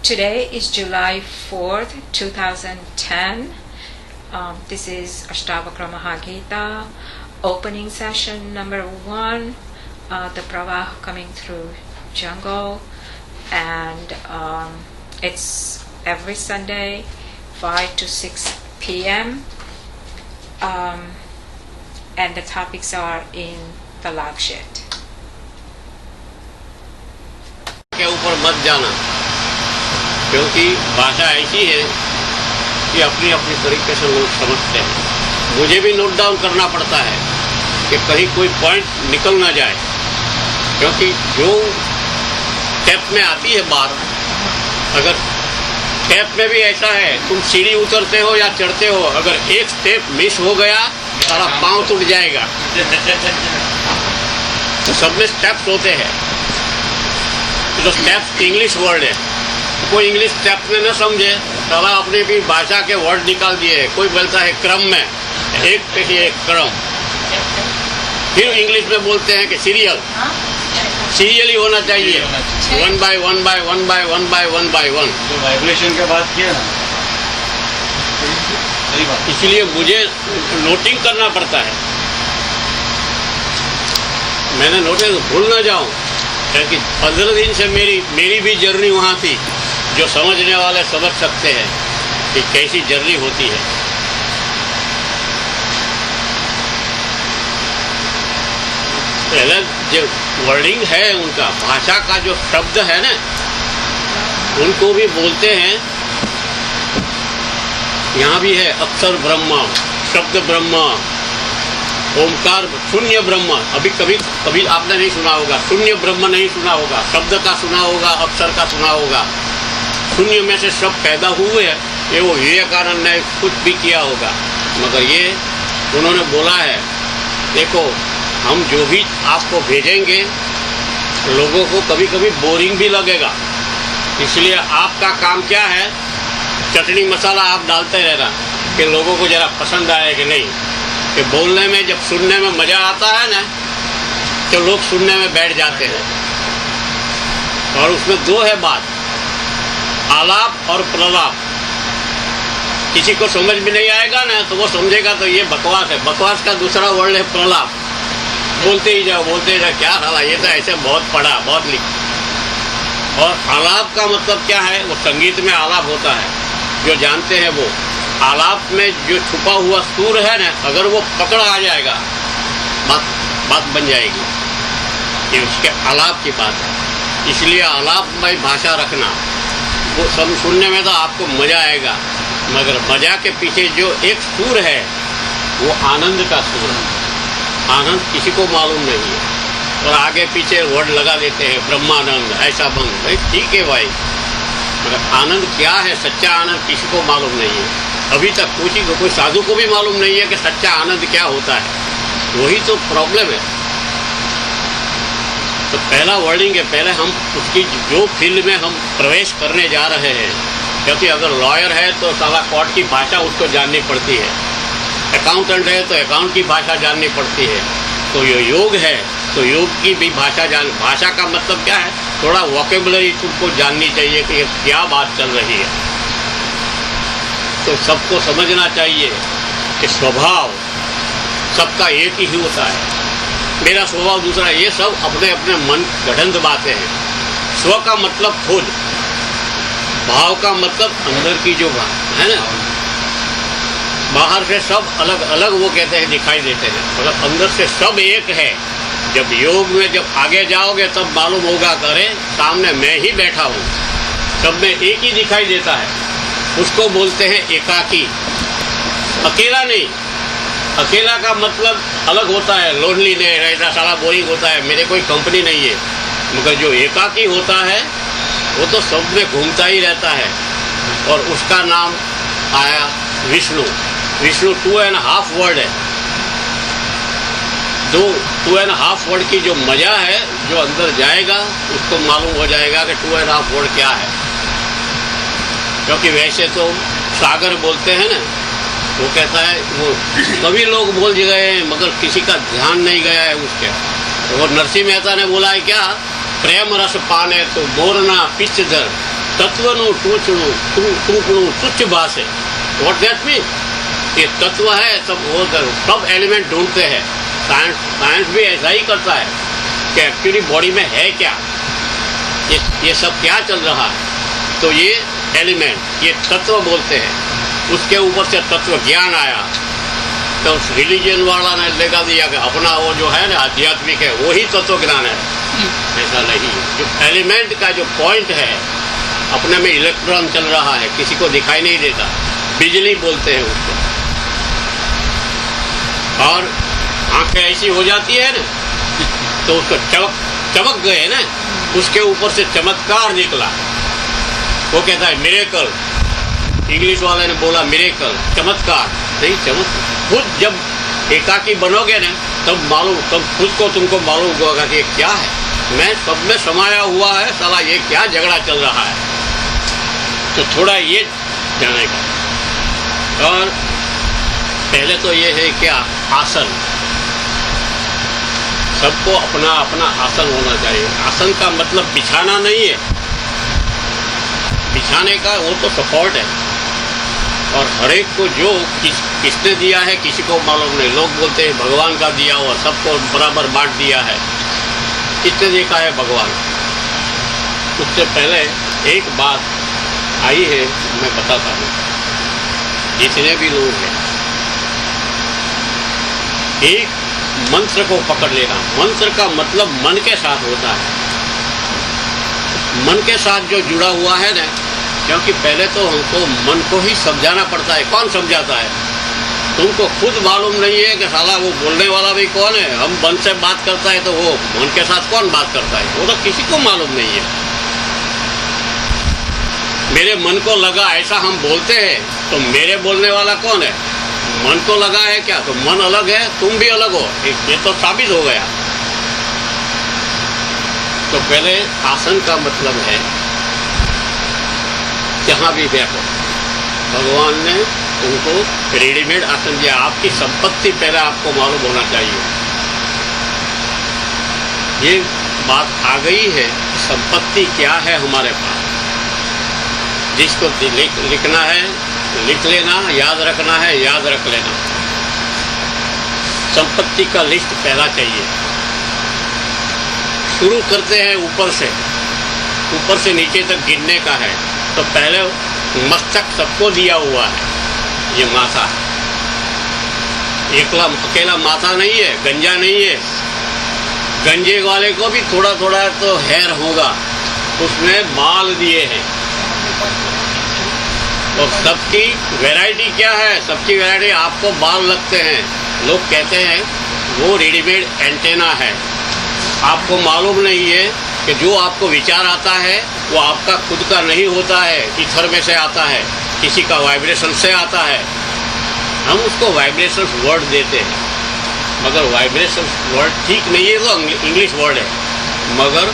Today is July 4th, 2010. This is Ashtavakra Mahagita, opening session number 1, the Pravaha coming through jungle, and it's every Sunday, 5 to 6 p.m. And the topics are in the log sheet. के ऊपर मत जाना, क्योंकि भाषा ऐसी है कि अपनी अपनी तरीके से लोग समझते हैं। मुझे भी नोट डाउन करना पड़ता है कि कहीं कोई पॉइंट निकल ना जाए, क्योंकि जो टैप में आती है बात, अगर टैप में भी ऐसा है, तुम सीढ़ी उतरते हो या चढ़ते हो, अगर एक स्टेप मिस हो गया सारा पांव टूट जाएगा। तो सब में स्टेप्स होते हैं। तो स्टेप्स इंग्लिश वर्ड है, कोई इंग्लिश स्टेप्स में न समझे, साला अपने भी भाषा के वर्ड निकाल दिए। कोई बोलता है क्रम में, एक पे एक क्रम, फिर इंग्लिश में बोलते हैं कि सीरियल, सीरियल ही होना चाहिए, 1 by 1 by 1 by 1 by 1 by 1। तो वाइब्रेशन के बाद किया ना, इसलिए मुझे नोटिंग करना पड़ता है। मैंने नोटिस भूल ना जाऊं, क्योंकि 15 दिन से मेरी भी जर्नी वहाँ थी। जो समझने वाले समझ सकते हैं कि कैसी जर्नी होती है। पहले जो वर्डिंग है उनका, भाषा का जो शब्द है ना, उनको भी बोलते हैं। यहाँ भी है अक्षर ब्रह्म, शब्द ब्रह्म, ओमकार, शून्य ब्रह्म। कभी आपने नहीं सुना होगा, शून्य ब्रह्म नहीं सुना होगा, शब्द का सुना होगा, अक्षर का सुना होगा। शून्य में से सब पैदा हुए हैं, ये वो विवेकानंद ने खुद भी किया होगा। मगर ये उन्होंने बोला है, देखो हम जो भी आपको भेजेंगे, लोगों को कभी कभी बोरिंग भी लगेगा, इसलिए आपका काम क्या है, चटनी मसाला आप डालते रहना कि लोगों को जरा पसंद आए कि नहीं। कि बोलने में जब सुनने में मजा आता है ना, तो लोग सुनने में बैठ जाते हैं। और उसमें दो है बात, आलाप और प्रलाप। किसी को समझ में नहीं आएगा ना, तो वो समझेगा तो ये बकवास है। बकवास का दूसरा वर्ड है प्रलाप। बोलते ही जाओ, क्या साला ये तो ऐसे बहुत पढ़ा, बहुत लिखा। और आलाप का मतलब क्या है, वो संगीत में आलाप होता है, जो जानते हैं वो। आलाप में जो छुपा हुआ सुर है ना, अगर वो पकड़ आ जाएगा, बात बन जाएगी। ये उसके आलाप की बात है। इसलिए आलाप में भाषा रखना, वो सब सुनने में तो आपको मजा आएगा, मगर मजा के पीछे जो एक सुर है, वो आनंद का सुर है। आनंद किसी को मालूम नहीं है, और आगे पीछे वर्ड लगा देते हैं, ब्रह्मानंद, ऐसा बंद। भाई ठीक है भाई, मगर आनंद क्या है, सच्चा आनंद किसी को मालूम नहीं है। अभी तक कोई साधु को भी मालूम नहीं है कि सच्चा आनंद क्या होता है। वही तो प्रॉब्लम है। तो पहला वर्डिंग है, पहले हम उसकी जो फील्ड में हम प्रवेश करने जा रहे हैं, क्योंकि अगर लॉयर है तो साला कोर्ट की भाषा उसको जाननी पड़ती है, अकाउंटेंट है तो अकाउंट की भाषा जाननी पड़ती है। तो ये योग है तो योग की भी भाषा का मतलब क्या है, थोड़ा वोकेबुलरी तुमको जाननी चाहिए कि क्या बात चल रही है। तो सबको समझना चाहिए कि स्वभाव सबका एक ही होता है, मेरा स्वभाव दूसरा। ये सब अपने अपने मन गढ़ंत बातें हैं। स्व का मतलब खुद, भाव का मतलब अंदर की जो बात है ना। बाहर से सब अलग अलग वो कहते हैं, दिखाई देते हैं, मतलब अंदर से सब एक है। जब योग में जब आगे जाओगे तब मालूम होगा, करे सामने मैं ही बैठा हूँ, सब में एक ही दिखाई देता है। उसको बोलते हैं एकाकी, अकेला नहीं। अकेला का मतलब अलग होता है, लोनली नहीं रहता, सारा बोरिंग होता है, मेरे कोई कंपनी नहीं है। मगर जो एकाकी होता है वो तो सब में घूमता ही रहता है, और उसका नाम आया विष्णु। विष्णु 2.5 वर्ड है। 2.5 वर्ड की जो मजा है, जो अंदर जाएगा उसको मालूम हो जाएगा कि 2.5 वर्ड क्या है। क्योंकि वैसे तो सागर बोलते हैं ना, वो कहता है, वो सभी लोग बोल गए हैं मगर किसी का ध्यान नहीं गया है उसके। तो वो नरसिंह मेहता ने बोला है क्या, प्रेम रस पाने तो मोरना पिच धर, तत्वनु टूकणु तुच्छ भाषे। What that mean? ये तत्व है सब, वो सब एलिमेंट ढूंढते हैं। साइंस भी ऐसा ही करता है कि एक्चुअली बॉडी में है क्या, ये सब क्या चल रहा है। तो ये एलिमेंट, ये तत्व बोलते हैं। उसके ऊपर से तत्व ज्ञान आया तो रिलीजन वाला ने लगा दिया कि अपना वो जो है ना आध्यात्मिक है वही तत्व ज्ञान है। ऐसा नहीं है। जो एलिमेंट का जो पॉइंट है, अपने में इलेक्ट्रॉन चल रहा है, किसी को दिखाई नहीं देता, बिजली बोलते हैं उसको। और आंखें ऐसी हो जाती है ना तो उसको चमक गए ना, उसके ऊपर से चमत्कार निकला, वो कहता है मिरेकल। इंग्लिश वाले ने बोला मिरेकल, चमत्कार नहीं, चमत्कार खुद जब एकाकी बनोगे ना तब मालूम, तब खुद को तुमको मालूम होगा कि ये क्या है, मैं सब में समाया हुआ है, साला ये क्या झगड़ा चल रहा है। तो थोड़ा ये जानेगा। और पहले तो ये है क्या, आसन। सबको अपना अपना आसन होना चाहिए। आसन का मतलब बिछाना नहीं है, बिछाने का वो तो सपोर्ट है। और हर एक को जो किसने दिया है किसी को मालूम नहीं। लोग बोलते हैं भगवान का दिया हुआ, सबको बराबर बांट दिया है। किसने देखा है भगवान? उससे पहले एक बात आई है, मैं बताता हूँ। जितने भी लोग हैं, एक मंत्र को पकड़ लेना। मंत्र का मतलब मन के साथ होता है। मन के साथ जो जुड़ा हुआ है ना, क्योंकि पहले तो हमको मन को ही समझाना पड़ता है। कौन समझाता है? तुमको खुद मालूम नहीं है कि साला वो बोलने वाला भी कौन है। हम मन से बात करता है तो वो मन के साथ कौन बात करता है, वो तो किसी को मालूम नहीं है। मेरे मन को लगा ऐसा हम बोलते हैं तो मेरे बोलने वाला कौन है? मन को लगा है क्या? तो मन अलग है, तुम भी अलग हो, ये तो साबित हो गया। तो पहले आसन का मतलब है जहां भी बैठो। भगवान ने तुमको रेडीमेड आसन दिया। आपकी संपत्ति पहले आपको मालूम होना चाहिए। ये बात आ गई है, संपत्ति क्या है हमारे पास। जिसको लिखना है लिख लेना, याद रखना है याद रख लेना। संपत्ति का लिस्ट पहला चाहिए। शुरू करते हैं ऊपर से नीचे तक गिनने का है। तो पहले मस्तक सबको दिया हुआ है, ये माथा। अकेला माथा नहीं है, गंजा नहीं है। गंजे वाले को भी थोड़ा थोड़ा तो हेयर होगा, उसमें बाल दिए हैं। और सबकी वैरायटी क्या है? सबकी वैरायटी आपको बाल लगते हैं। लोग कहते हैं वो रेडीमेड एंटेना है। आपको मालूम नहीं है कि जो आपको विचार आता है वो आपका खुद का नहीं होता है, ईथर में से आता है, किसी का वाइब्रेशन से आता है। हम उसको वाइब्रेशन वर्ड देते हैं, मगर वाइब्रेशन वर्ड ठीक नहीं है, तो इंग्लिश वर्ड है। मगर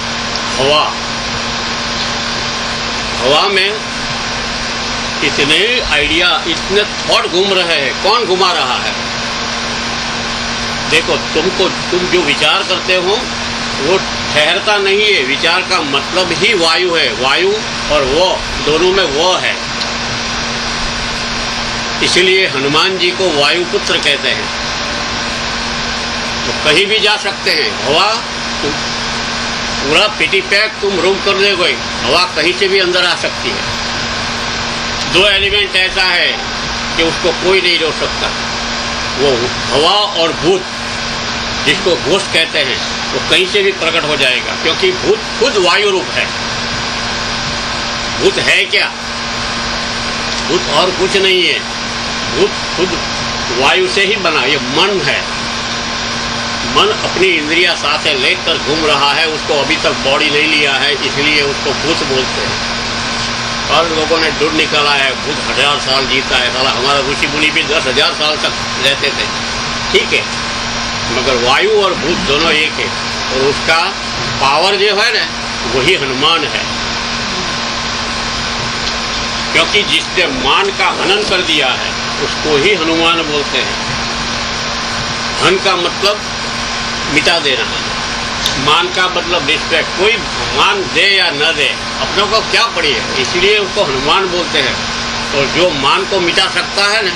हवा में इतने आइडिया, इतने थॉट घूम रहे हैं। कौन घुमा रहा है? देखो, तुम जो विचार करते हो वो ठहरता नहीं है। विचार का मतलब ही वायु है। वायु और वो दोनों में वो है। इसलिए हनुमान जी को वायुपुत्र कहते हैं। तो कहीं भी जा सकते हैं। हवा पूरा पिटी पैक तुम रूम कर दोगे, हवा कहीं से भी अंदर आ सकती है। दो एलिमेंट ऐसा है कि उसको कोई नहीं रोक सकता, वो हवा और भूत, जिसको घोष कहते हैं, वो कहीं से भी प्रकट हो जाएगा। क्योंकि भूत खुद वायु रूप है। भूत है क्या? भूत और कुछ नहीं है। भूत खुद वायु से ही बना। ये मन है। मन अपनी इंद्रिया साथ लेकर घूम रहा है। उसको अभी तक बॉडी नहीं लिया है, इसलिए उसको भूत बोलते हैं। और लोगों ने ढूंढ निकाला है भूत 1000 साल जीता है। साला हमारा ऋषि मुनि भी 10,000 साल तक रहते थे, ठीक है। मगर वायु और भूत दोनों एक है। और उसका पावर जो है ना, वही हनुमान है। क्योंकि जिसने मान का हनन कर दिया है उसको ही हनुमान बोलते हैं। हन का मतलब मिटा देना, मान का मतलब रिस्पेक्ट। कोई मान दे या न दे, अपनों को क्या पड़ी है, इसलिए उसको हनुमान बोलते हैं। और जो मान को मिटा सकता है ना,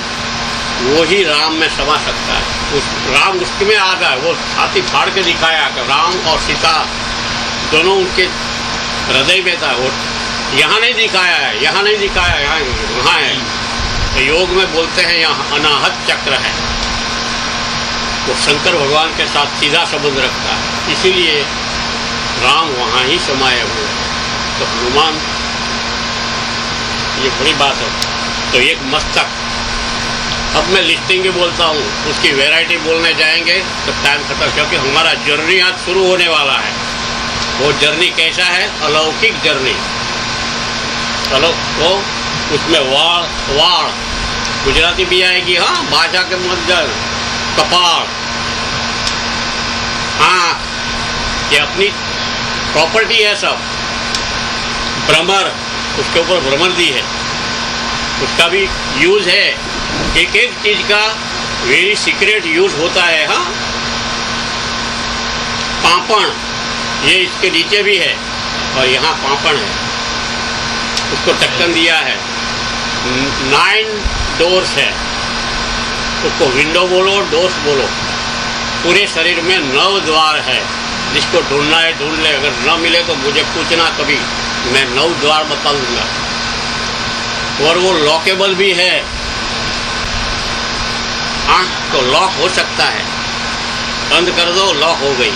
वो ही राम में समा सकता है। उस राम उसमें आ गया, वो छाती फाड़ के दिखाया कि राम और सीता दोनों उनके हृदय में था। वो यहाँ नहीं दिखाया है, यहाँ नहीं दिखाया, यहाँ है। तो योग में बोलते हैं यहाँ अनाहत चक्र है, वो शंकर भगवान के साथ सीधा संबंध रखता है, इसीलिए राम वहाँ ही समाये हुए हैं। तो हनुमान, ये बड़ी बात है। तो एक मस्तक, अब मैं लिस्टिंग ही बोलता हूँ, उसकी वैरायटी बोलने जाएंगे तो टाइम खत्म, क्योंकि हमारा जर्नी आज शुरू होने वाला है। वो जर्नी कैसा है? अलौकिक जर्नी। चलो तो उसमें वाड़ गुजराती भी आएगी, हाँ, बाजा के मध्य कपाल, हाँ, ये अपनी प्रॉपर्टी है सब। भ्रमर, उसके ऊपर भ्रमर दी है, उसका भी यूज है। एक एक चीज का वेरी सीक्रेट यूज होता है। हाँ, पापड़, ये इसके नीचे भी है और यहाँ पापड़ है, उसको ढक्कन दिया है। 9 डोर्स है, उसको विंडो बोलो, डोर्स बोलो। पूरे शरीर में 9 द्वार है, जिसको ढूंढना है ढूंढ ले, अगर न मिले तो मुझे पूछना कभी, मैं 9 द्वार बता दूंगा। और वो लॉकेबल भी है, हाँ, तो लॉक हो सकता है। बंद कर दो, लॉक हो गई,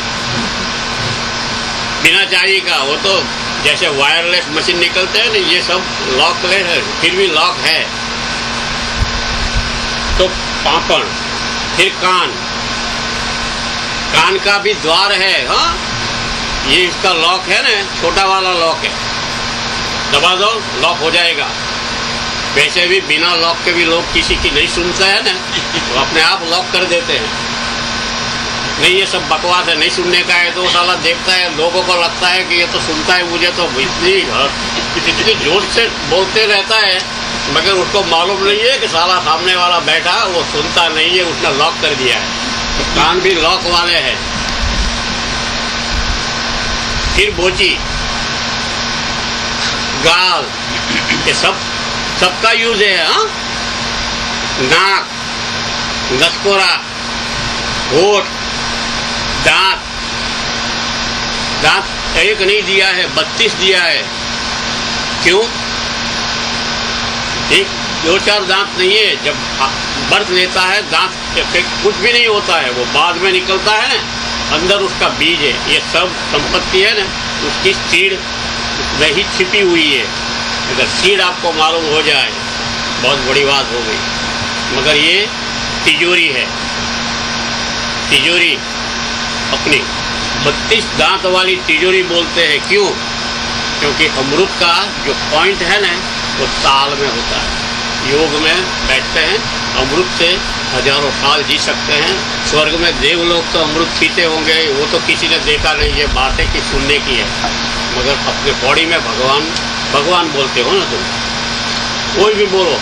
बिना चाबी का। वो तो जैसे वायरलेस मशीन निकलते हैं ना, ये सब लॉकलेस है, फिर भी लॉक है। तो पापड़, फिर कान का भी द्वार है। हाँ, ये इसका लॉक है ना, छोटा वाला लॉक है, दबा दो लॉक हो जाएगा। वैसे भी बिना लॉक के भी लोग किसी की नहीं सुनता है ना, तो अपने आप लॉक कर देते हैं। नहीं, ये सब बकवास है, नहीं सुनने का है। तो साला देखता है, लोगों को लगता है कि ये तो सुनता है, मुझे तो इतनी जोर से बोलते रहता है, मगर उसको मालूम नहीं है कि साला सामने वाला बैठा वो सुनता नहीं है, उसने लॉक कर दिया है। तो कान भी लॉक वाले हैं। फिर बोची, गाल, ये सबका यूज है। हाँ, नाक, नसकोरा, होठ, दांत एक नहीं दिया है, 32 दिया है। क्यों? एक 2-4 दांत नहीं है। जब बर्थ लेता है दांत कुछ भी नहीं होता है, वो बाद में निकलता है ना, अंदर उसका बीज है। ये सब संपत्ति है ना, उसकी सीड में ही छिपी हुई है। अगर सीड आपको मालूम हो जाए, बहुत बड़ी बात हो गई। मगर ये तिजोरी है, तिजोरी अपनी 32 दांत वाली तिजोरी बोलते हैं। क्यों? क्योंकि अमृत का जो पॉइंट है ना, वो ताल में होता है। योग में बैठते हैं, अमृत से हजारों साल जी सकते हैं। स्वर्ग में देवलोग तो अमृत पीते होंगे, वो तो किसी ने देखा नहीं, ये बातें की सुनने की है। मगर अपने बॉडी में भगवान बोलते हो ना तुम, कोई भी बोलो,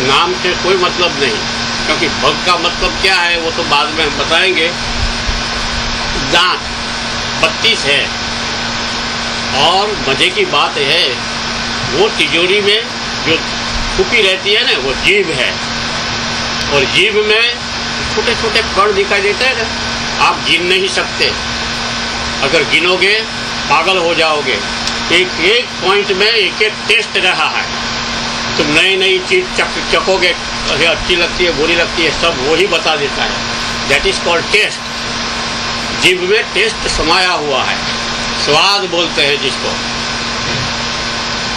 नाम से कोई मतलब नहीं, क्योंकि भक्त का मतलब क्या है वो तो बाद में हम बताएंगे। दांत 32 है, और मजे की बात है, वो तिजोरी में जो छुपी रहती है ना, वो जीभ है। और जीभ में छोटे छोटे कण दिखाई देते हैं ना, आप गिन नहीं सकते। अगर गिनोगे पागल हो जाओगे। एक एक पॉइंट में एक एक टेस्ट रहा है। तुम नई नई चीज चखोगे, अच्छी लगती है, बुरी लगती है, सब वही बता देता है। That is called taste. जीभ में टेस्ट समाया हुआ है, स्वाद बोलते हैं जिसको,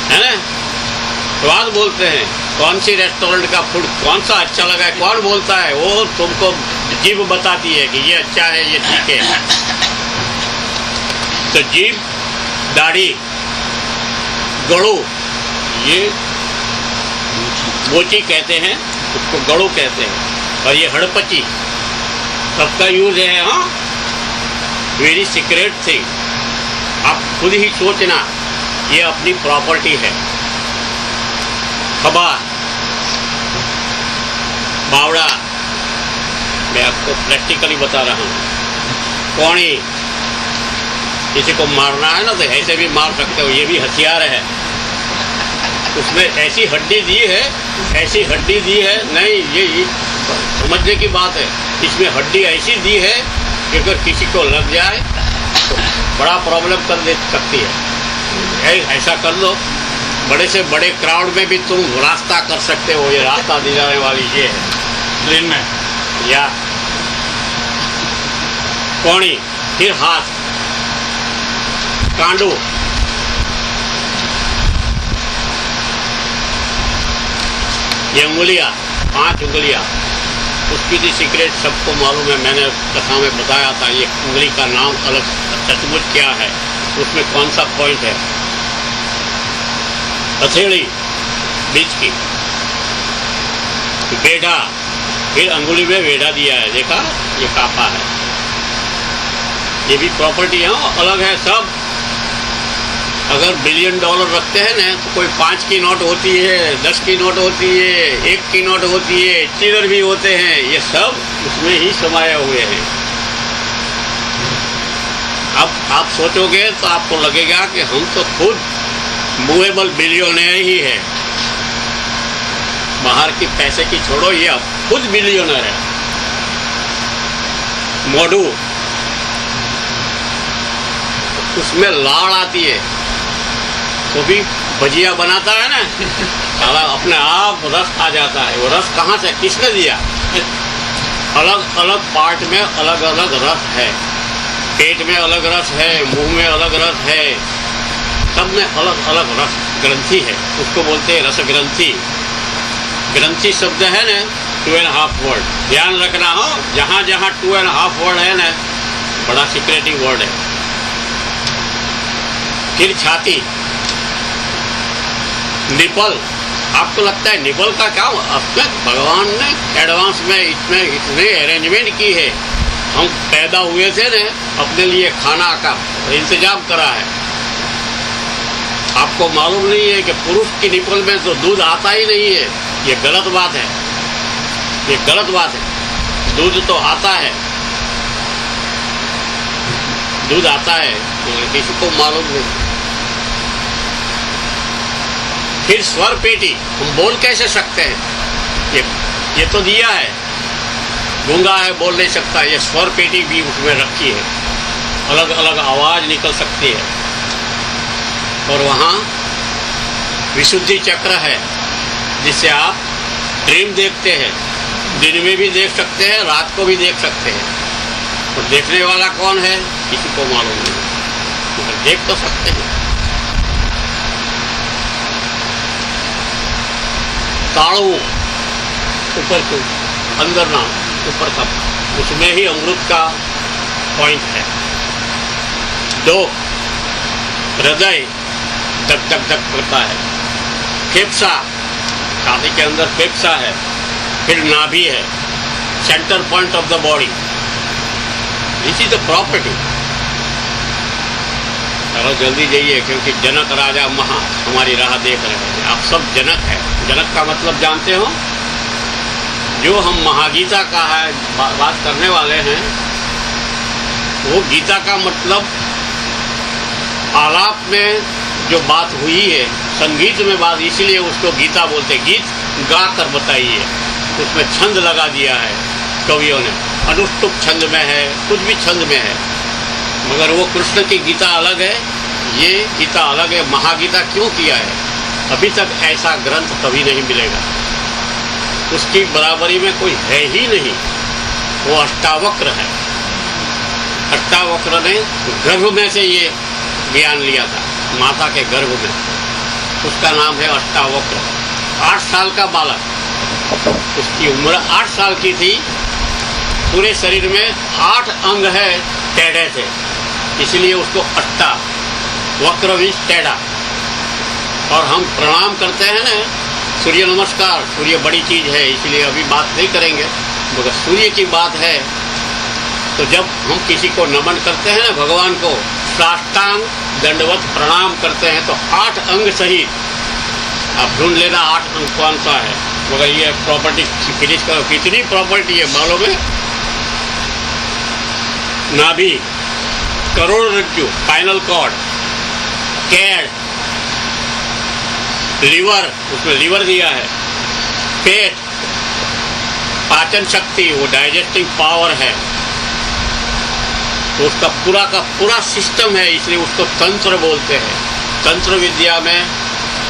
है ना, स्वाद बोलते हैं। कौन सी रेस्टोरेंट का फूड कौन सा अच्छा लगा है, कौन बोलता है? वो तुमको जीभ बताती है कि ये अच्छा है, ये ठीक है। तो जीभ, दाढ़ी, गड़ू, ये बोची कहते हैं, उसको गड़ू कहते हैं। और ये हड़पची, सबका यूज है। हाँ, वेरी सीक्रेट थिंग, आप खुद ही सोचना, ये अपनी प्रॉपर्टी है। खबा, बावड़ा, मैं आपको प्रैक्टिकली बता रहा हूँ। कौड़ी, किसी को मारना है ना तो ऐसे भी मार सकते हो, ये भी हथियार है। उसमें ऐसी हड्डी दी है, ऐसी हड्डी दी है, नहीं ये समझने की बात है। इसमें हड्डी ऐसी दी है कि अगर किसी को लग जाए तो बड़ा प्रॉब्लम कर दे सकती है। ऐसा कर लो, बड़े से बड़े क्राउड में भी तुम रास्ता कर सकते हो। ये रास्ता दिलाने वाली ये है। ट्रेन में या कौड़ी, फिर हाथ, कांडू, ये उंगलियां, 5 उंगलियां, उसकी भी सीक्रेट सबको मालूम है। मैंने कथा में बताया था ये उंगली का नाम अलग सचमुच क्या है, उसमें कौन सा पॉइंट है। हथेली बीच की, बेड़ा, फिर अंगुली में बेड़ा दिया है, देखा ये कापा है। ये भी प्रॉपर्टी है, अलग है सब। अगर $1 बिलियन रखते हैं ना तो कोई 5 की नोट होती है, 10 की नोट होती है, 1 की नोट होती है, चिल्लर भी होते हैं, ये सब उसमें ही समाये हुए हैं। अब आप सोचोगे तो आपको लगेगा कि हम तो खुद मूवेबल बिलियनर ही है। बाहर की पैसे की छोड़ो, ये अब खुद बिलियनर है। मोडू, उसमें लाड़ आती है तो भी भजिया बनाता है ना, साला अपने आप रस आ जाता है। वो रस कहाँ से, किसने दिया? अलग अलग पार्ट में अलग अलग रस है। पेट में अलग रस है, मुंह में अलग रस है, सब में अलग अलग रस ग्रंथि है, उसको बोलते हैं रस ग्रंथि। ग्रंथि शब्द है ना 2.5 वर्ड, ध्यान रखना हो। जहाँ जहाँ 2.5 वर्ड है ना, बड़ा सीक्रेटिव वर्ड है। फिर छाती, निपल। आपको लगता है निपल का क्या? उसमें भगवान ने एडवांस में इसमें इतने अरेंजमेंट की है। हम पैदा हुए थे ने अपने लिए खाना का इंतजाम करा है। आपको मालूम नहीं है कि पुरुष की निपल में तो दूध आता ही नहीं है। ये गलत बात है, ये गलत बात है। दूध तो आता है, दूध आता है, किसी को मालूम नहीं। फिर स्वर पेटी, हम बोल कैसे सकते हैं? ये तो दिया है, गूंगा है, बोल नहीं सकता। ये स्वर पेटी भी उसमें रखी है, अलग अलग आवाज निकल सकती है। और वहाँ विशुद्धि चक्र है, जिससे आप ड्रीम देखते हैं। दिन में भी देख सकते हैं, रात को भी देख सकते हैं। और देखने वाला कौन है किसी को मालूम नहीं, मगर देख तो सकते हैं। ताड़ू, ऊपर को, अंदर ना, ऊपर का, उसमें ही अमृत का पॉइंट है। 2 हृदय धक धक धक करता है। फेफसा, छाती के अंदर फेफसा है। फिर नाभि है, centre point of the body. This is the property. चलो जल्दी जाइए, क्योंकि जनक राजा महा हमारी राह देख रहे हैं। आप सब जनक है। जनक का मतलब जानते हो? जो हम महागीता का है बात करने वाले हैं, वो गीता का मतलब आलाप में जो बात हुई है, संगीत में बात, इसीलिए उसको गीता बोलते। गीत गा कर बताइए, उसमें छंद लगा दिया है कवियों ने। अनुष्टुप छंद में है, कुछ भी छंद में है, मगर वो कृष्ण की गीता अलग है, ये गीता अलग है। महागीता क्यों किया है? अभी तक ऐसा ग्रंथ कभी नहीं मिलेगा, उसकी बराबरी में कोई है ही नहीं। वो अष्टावक्र है। अष्टावक्र ने गर्भ में से ये ज्ञान लिया था, माता के गर्भ में। उसका नाम है अष्टावक्र। 8 साल का बालक, उसकी उम्र 8 साल की थी। पूरे शरीर में 8 अंग है, टेढ़े थे, इसलिए उसको अष्टा वक्र भी टेढ़ा। और हम प्रणाम करते हैं ना, सूर्य नमस्कार, सूर्य बड़ी चीज है, इसलिए अभी बात नहीं करेंगे, मगर सूर्य की बात है। तो जब हम किसी को नमन करते हैं ना, भगवान को साष्टांग दंडवत प्रणाम करते हैं, तो 8 अंग सहित आप ढूंढ लेना 8 अंग कौन सा है। मगर ये प्रॉपर्टी फिनिश करो, कितनी प्रॉपर्टी है मालूम है? नाभि, करोड़रज्जु, स्पाइनल कॉर्ड, कैड, लीवर, उसमें लीवर दिया है, पेट, पाचन शक्ति, वो डाइजेस्टिंग पावर है, तो उसका पूरा का पूरा सिस्टम है, इसलिए उसको तंत्र बोलते हैं। तंत्र विद्या में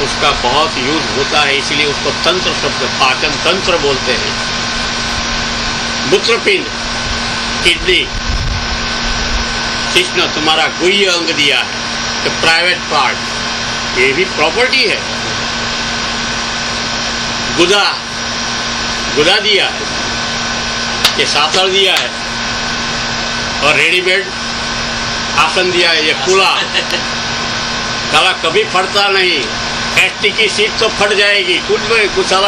उसका बहुत यूज होता है, इसलिए उसको तंत्र शब्द, पाचन तंत्र बोलते हैं। मूत्रपिंड, किडनी, कृष्ण तुम्हारा गुह्य अंग दिया है, तो प्राइवेट पार्ट, ये भी प्रॉपर्टी है। गुदा, गुदा दिया है, ये सासर दिया है, और रेडीमेड आसन दिया है, ये कूड़ा साला कभी फटता नहीं। एसटी की सीट तो फट जाएगी, कुछ साला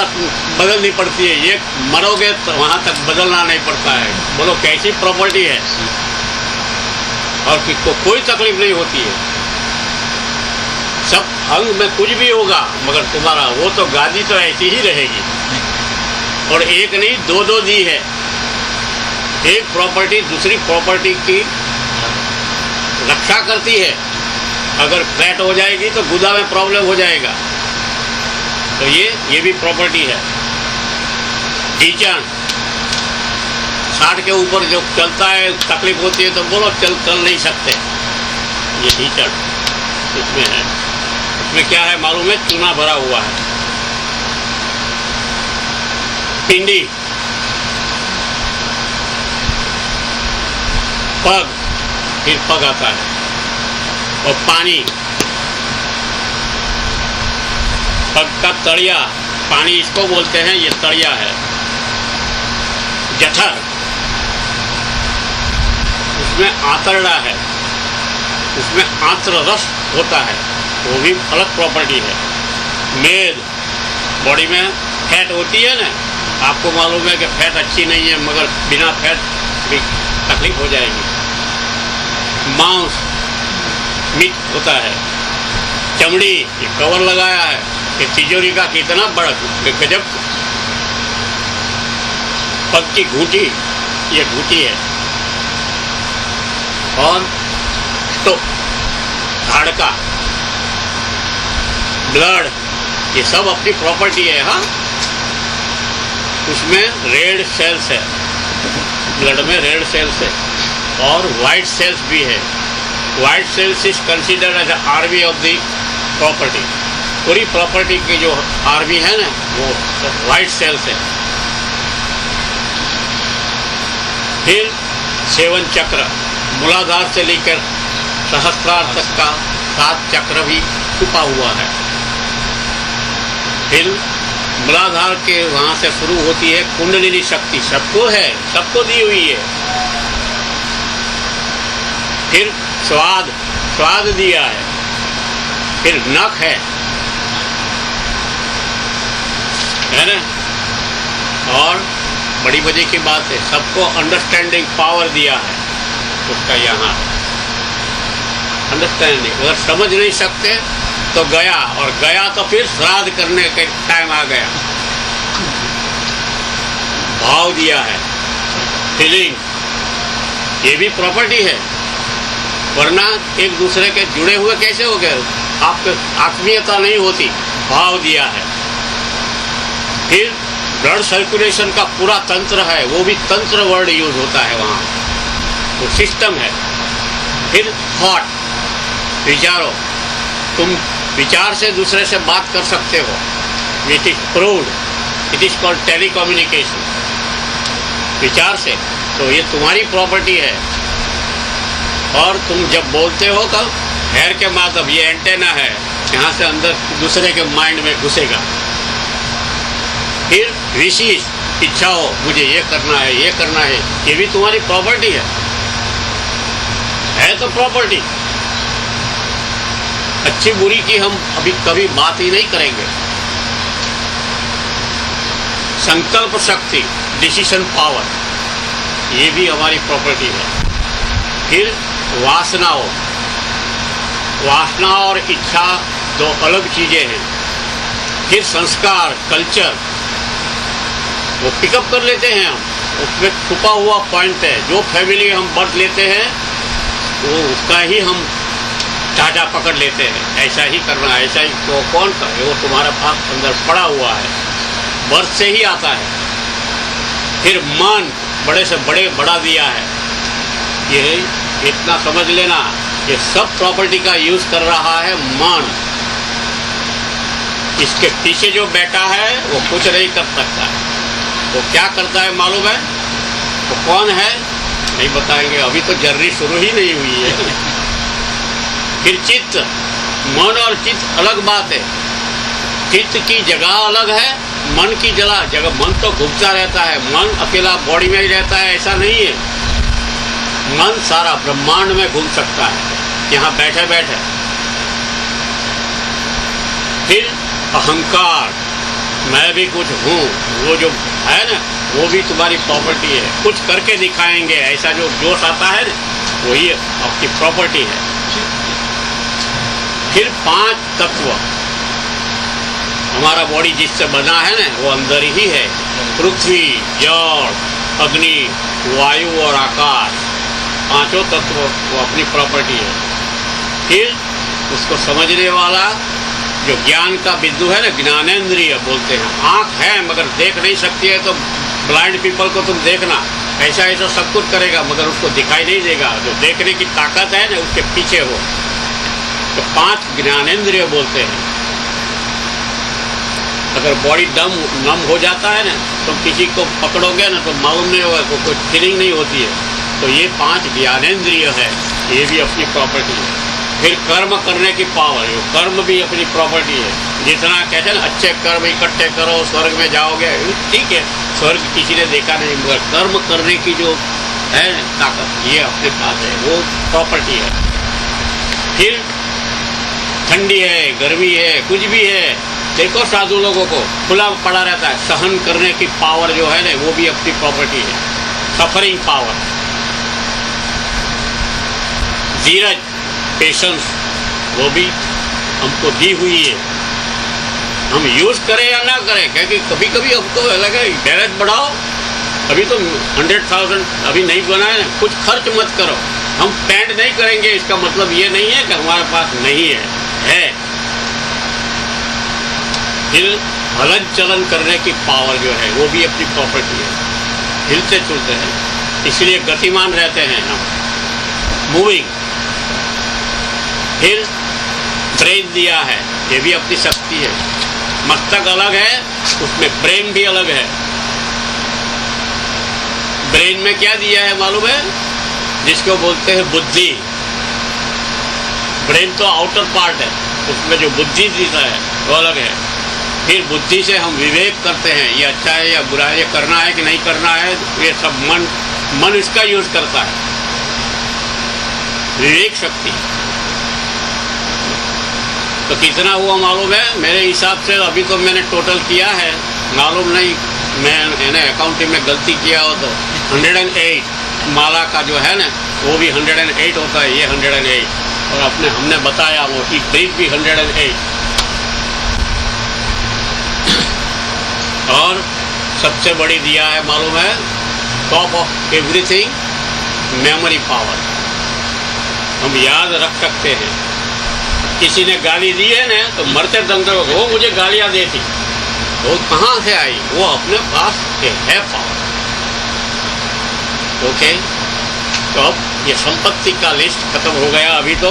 बदलनी पड़ती है, ये मरोगे तो वहां तक बदलना नहीं पड़ता है। बोलो कैसी प्रॉपर्टी है, और किसको कोई तकलीफ नहीं होती है। सब अंग में कुछ भी होगा, मगर तुम्हारा वो तो गादी तो ऐसी ही रहेगी। और एक नहीं, दो दो दी है, एक प्रॉपर्टी दूसरी प्रॉपर्टी की रक्षा करती है। अगर फ्लैट हो जाएगी तो गुदा में प्रॉब्लम हो जाएगा, तो ये भी प्रॉपर्टी है। ढीचन, 60 के ऊपर जो चलता है तकलीफ होती है, तो बोलो चल नहीं सकते, ये ढीचन इसमें है। इसमें क्या है मालूम है, चूना भरा हुआ है। पिंडी, पग, फिर पग आता है, और पानी, पग का तड़िया, पानी इसको बोलते हैं, ये तड़िया है। जठर, उसमें आंतरड़ा है, उसमें आंत्र रस होता है, वो भी अलग प्रॉपर्टी है। मेद, बॉडी में फैट होती है ना, आपको मालूम है कि फैट अच्छी नहीं है, मगर बिना फैट भी तकलीफ हो जाएगी। मांस, मीट होता है। चमड़ी, ये कवर लगाया है, ये तिजोरी का कितना बड़ा गजब। पग की घूंटी, ये घूंटी है। और तो हाड़का, ब्लड, ये सब अपनी प्रॉपर्टी है। हाँ, उसमें रेड सेल्स है, ब्लड में रेड सेल्स है, और वाइट सेल्स भी है। White cells is considered as army of the property. पूरी प्रॉपर्टी की जो आर्मी है ना, वो वाइट सेल्स है। फिर 7 चक्र, मूलाधार से लेकर सहस्त्रार तक का 7 चक्र भी छुपा हुआ है। फिर मूलाधार के वहां से शुरू होती है कुंडलिनी शक्ति, सबको है, सबको दी हुई है। फिर स्वाद, स्वाद दिया है। फिर नख है ना। और बड़ी मजे की बात है, सबको अंडरस्टैंडिंग पावर दिया है उसका यहाँ। अंडरस्टैंडिंग, अगर समझ नहीं सकते तो गया, और गया तो फिर श्राद्ध करने के टाइम आ गया। भाव दिया है, फीलिंग, ये भी प्रॉपर्टी है, वरना एक दूसरे के जुड़े हुए कैसे हो गए, आपको आत्मीयता नहीं होती। भाव दिया है। फिर ब्लड सर्कुलेशन का पूरा तंत्र है, वो भी तंत्र वर्ड यूज होता है वहाँ, वो सिस्टम है। फिर थॉट, विचारो, तुम विचार से दूसरे से बात कर सकते हो, it is proved, it is called telecommunication, विचार से। तो ये तुम्हारी प्रॉपर्टी है। और तुम जब बोलते हो कब, हेयर के माध्यम, ये एंटेना है, यहाँ से अंदर दूसरे के माइंड में घुसेगा। फिर विशेष इच्छा हो, मुझे ये करना है, ये करना है, ये भी तुम्हारी प्रॉपर्टी है तो प्रॉपर्टी। अच्छी बुरी की हम अभी कभी बात ही नहीं करेंगे। संकल्प शक्ति, डिसीजन पावर, ये भी हमारी प्रॉपर्टी है। फिर वासनाओं, वासना और इच्छा दो अलग चीजें हैं। फिर संस्कार, कल्चर, वो पिकअप कर लेते हैं हम, उसमें छुपा हुआ पॉइंट है। जो फैमिली हम बर्थ लेते हैं वो उसका ही हम चाचा पकड़ लेते हैं, ऐसा ही करना, ऐसा ही। तो कौन करे? वो तुम्हारे पास अंदर पड़ा हुआ है, बर्थ से ही आता है। फिर मन बड़े से बड़ा दिया है, ये इतना समझ लेना, ये सब प्रॉपर्टी का यूज कर रहा है मन। इसके पीछे जो बैठा है वो कुछ नहीं कर सकता है। वो क्या करता है मालूम है? वो कौन है नहीं बताएंगे, अभी तो जर्नी शुरू ही नहीं हुई है। फिर चित्त, मन और चित्त अलग बात है। चित्त की जगह अलग है, मन की जगह। मन तो घूमता रहता है, मन अकेला बॉडी में ही रहता है ऐसा नहीं है। मन सारा ब्रह्मांड में घूम सकता है यहाँ बैठे बैठे। फिर अहंकार, मैं भी कुछ हूँ, वो जो है ना, वो भी तुम्हारी प्रॉपर्टी है। कुछ करके दिखाएंगे, ऐसा जो जोश आता है ना, वही आपकी प्रॉपर्टी है। फिर 5 तत्व, हमारा बॉडी जिससे बना है ना, वो अंदर ही है। पृथ्वी, जल, अग्नि, वायु और आकाश, 5 तत्व वो अपनी प्रॉपर्टी है। फिर उसको समझने वाला जो ज्ञान का बिंदु है ना, ज्ञानेंद्रिय बोलते हैं। आँख है मगर देख नहीं सकती है, तो ब्लाइंड पीपल को तुम देखना, ऐसा ऐसा सब कुछ करेगा मगर उसको दिखाई नहीं देगा। जो देखने की ताकत है ना, उसके पीछे हो। तो 5 ज्ञानेंद्रिय बोलते हैं। अगर बॉडी नम हो जाता है ना, तो किसी को पकड़ोगे ना तो मालूम नहीं होगा, कोई फीलिंग नहीं होती है। तो ये 5 ज्ञानेंद्रिय है, ये भी अपनी प्रॉपर्टी है। फिर कर्म करने की पावर, कर्म भी अपनी प्रॉपर्टी है। जितना कहते हैं ना, अच्छे कर्म इकट्ठे करो स्वर्ग में जाओगे, ठीक है, स्वर्ग किसी ने देखा नहीं, मगर कर्म करने की जो है ताकत, ये अपने पास है, वो प्रॉपर्टी है। फिर ठंडी है, गर्मी है, कुछ भी है, देखो साधु लोगों को खुला पड़ा रहता है। सहन करने की पावर जो है ना, वो भी अपनी प्रॉपर्टी है, सफरिंग पावर। धीरज, पेशेंस, वो भी हमको दी हुई है। हम यूज करें या ना करें, क्योंकि कभी कभी हमको लगे बैलेंस बढ़ाओ, अभी तो 100,000 अभी नहीं बना है ना, कुछ खर्च मत करो। हम स्पेंड नहीं करेंगे, इसका मतलब ये नहीं है कि हमारे पास नहीं है। फिर हलन चलन करने की पावर जो है, वो भी अपनी प्रॉपर्टी है। हिलते चलते हैं, इसलिए गतिमान रहते हैं हम, मूविंग। फिर ब्रेन दिया है, ये भी अपनी शक्ति है। मस्तक अलग है, उसमें ब्रेन भी अलग है। ब्रेन में क्या दिया है मालूम है? जिसको बोलते हैं बुद्धि। ब्रेन तो आउटर पार्ट है, उसमें जो बुद्धि देता है वो अलग है। फिर बुद्धि से हम विवेक करते हैं, ये अच्छा है या बुरा है, ये करना है कि नहीं करना है, ये सब मन इसका यूज करता है। विवेक शक्ति तो कितना हुआ मालूम है? मेरे हिसाब से अभी तो मैंने टोटल किया है, मालूम नहीं, मैंने अकाउंटिंग में गलती किया हो तो 108 माला का जो है ना, वो भी 108 होता है, ये 108। और हमने बताया वो कि ब्रीथ भी 108। और सबसे बड़ी दिया है मालूम है, top of everything, memory power. हम याद रख सकते हैं। किसी ने गाली दी है ना, तो मरते दम तक वो मुझे गालियां देती, वो कहाँ से आई? वो अपने पास है पावर। ओके, तो अब ये संपत्ति का लिस्ट खत्म हो गया। अभी तो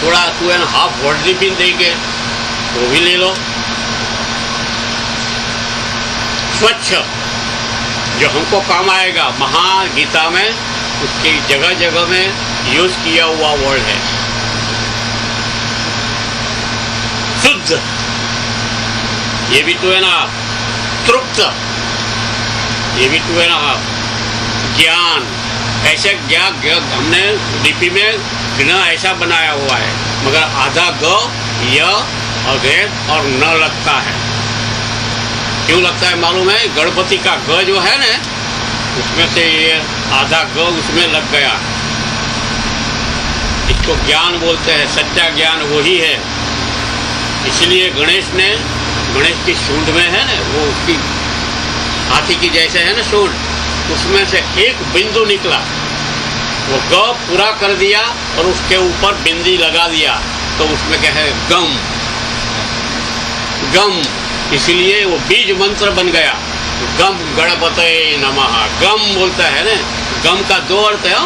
थोड़ा 2.5 वर्ड भी देंगे, वो भी ले लो। स्वच्छ, जो हमको काम आएगा, महागीता में उसकी जगह जगह में यूज किया हुआ वर्ड है। शुद्ध, ये भी 2.5। तृप्त, ये भी 2.5। ज्ञान, ऐसे ज्ञान हमने लिपि में बिना ऐसा बनाया हुआ है, मगर आधा ग, य, अगेत और न लगता है। क्यों लगता है मालूम है? गणपति का ग जो है ना, उसमें से ये आधा ग उसमें लग गया। इसको ज्ञान बोलते हैं, सच्चा ज्ञान वही है। इसलिए गणेश की सूंड में है ना, वो उसकी हाथी की जैसे है ना सूंड, उसमें से एक बिंदु निकला, वो ग पूरा कर दिया और उसके ऊपर बिंदी लगा दिया, तो उसमें क्या है, गम। गम, इसलिए वो बीज मंत्र बन गया। गम गणपते नमः। गम बोलता है ना, गम का दो अर्थ है।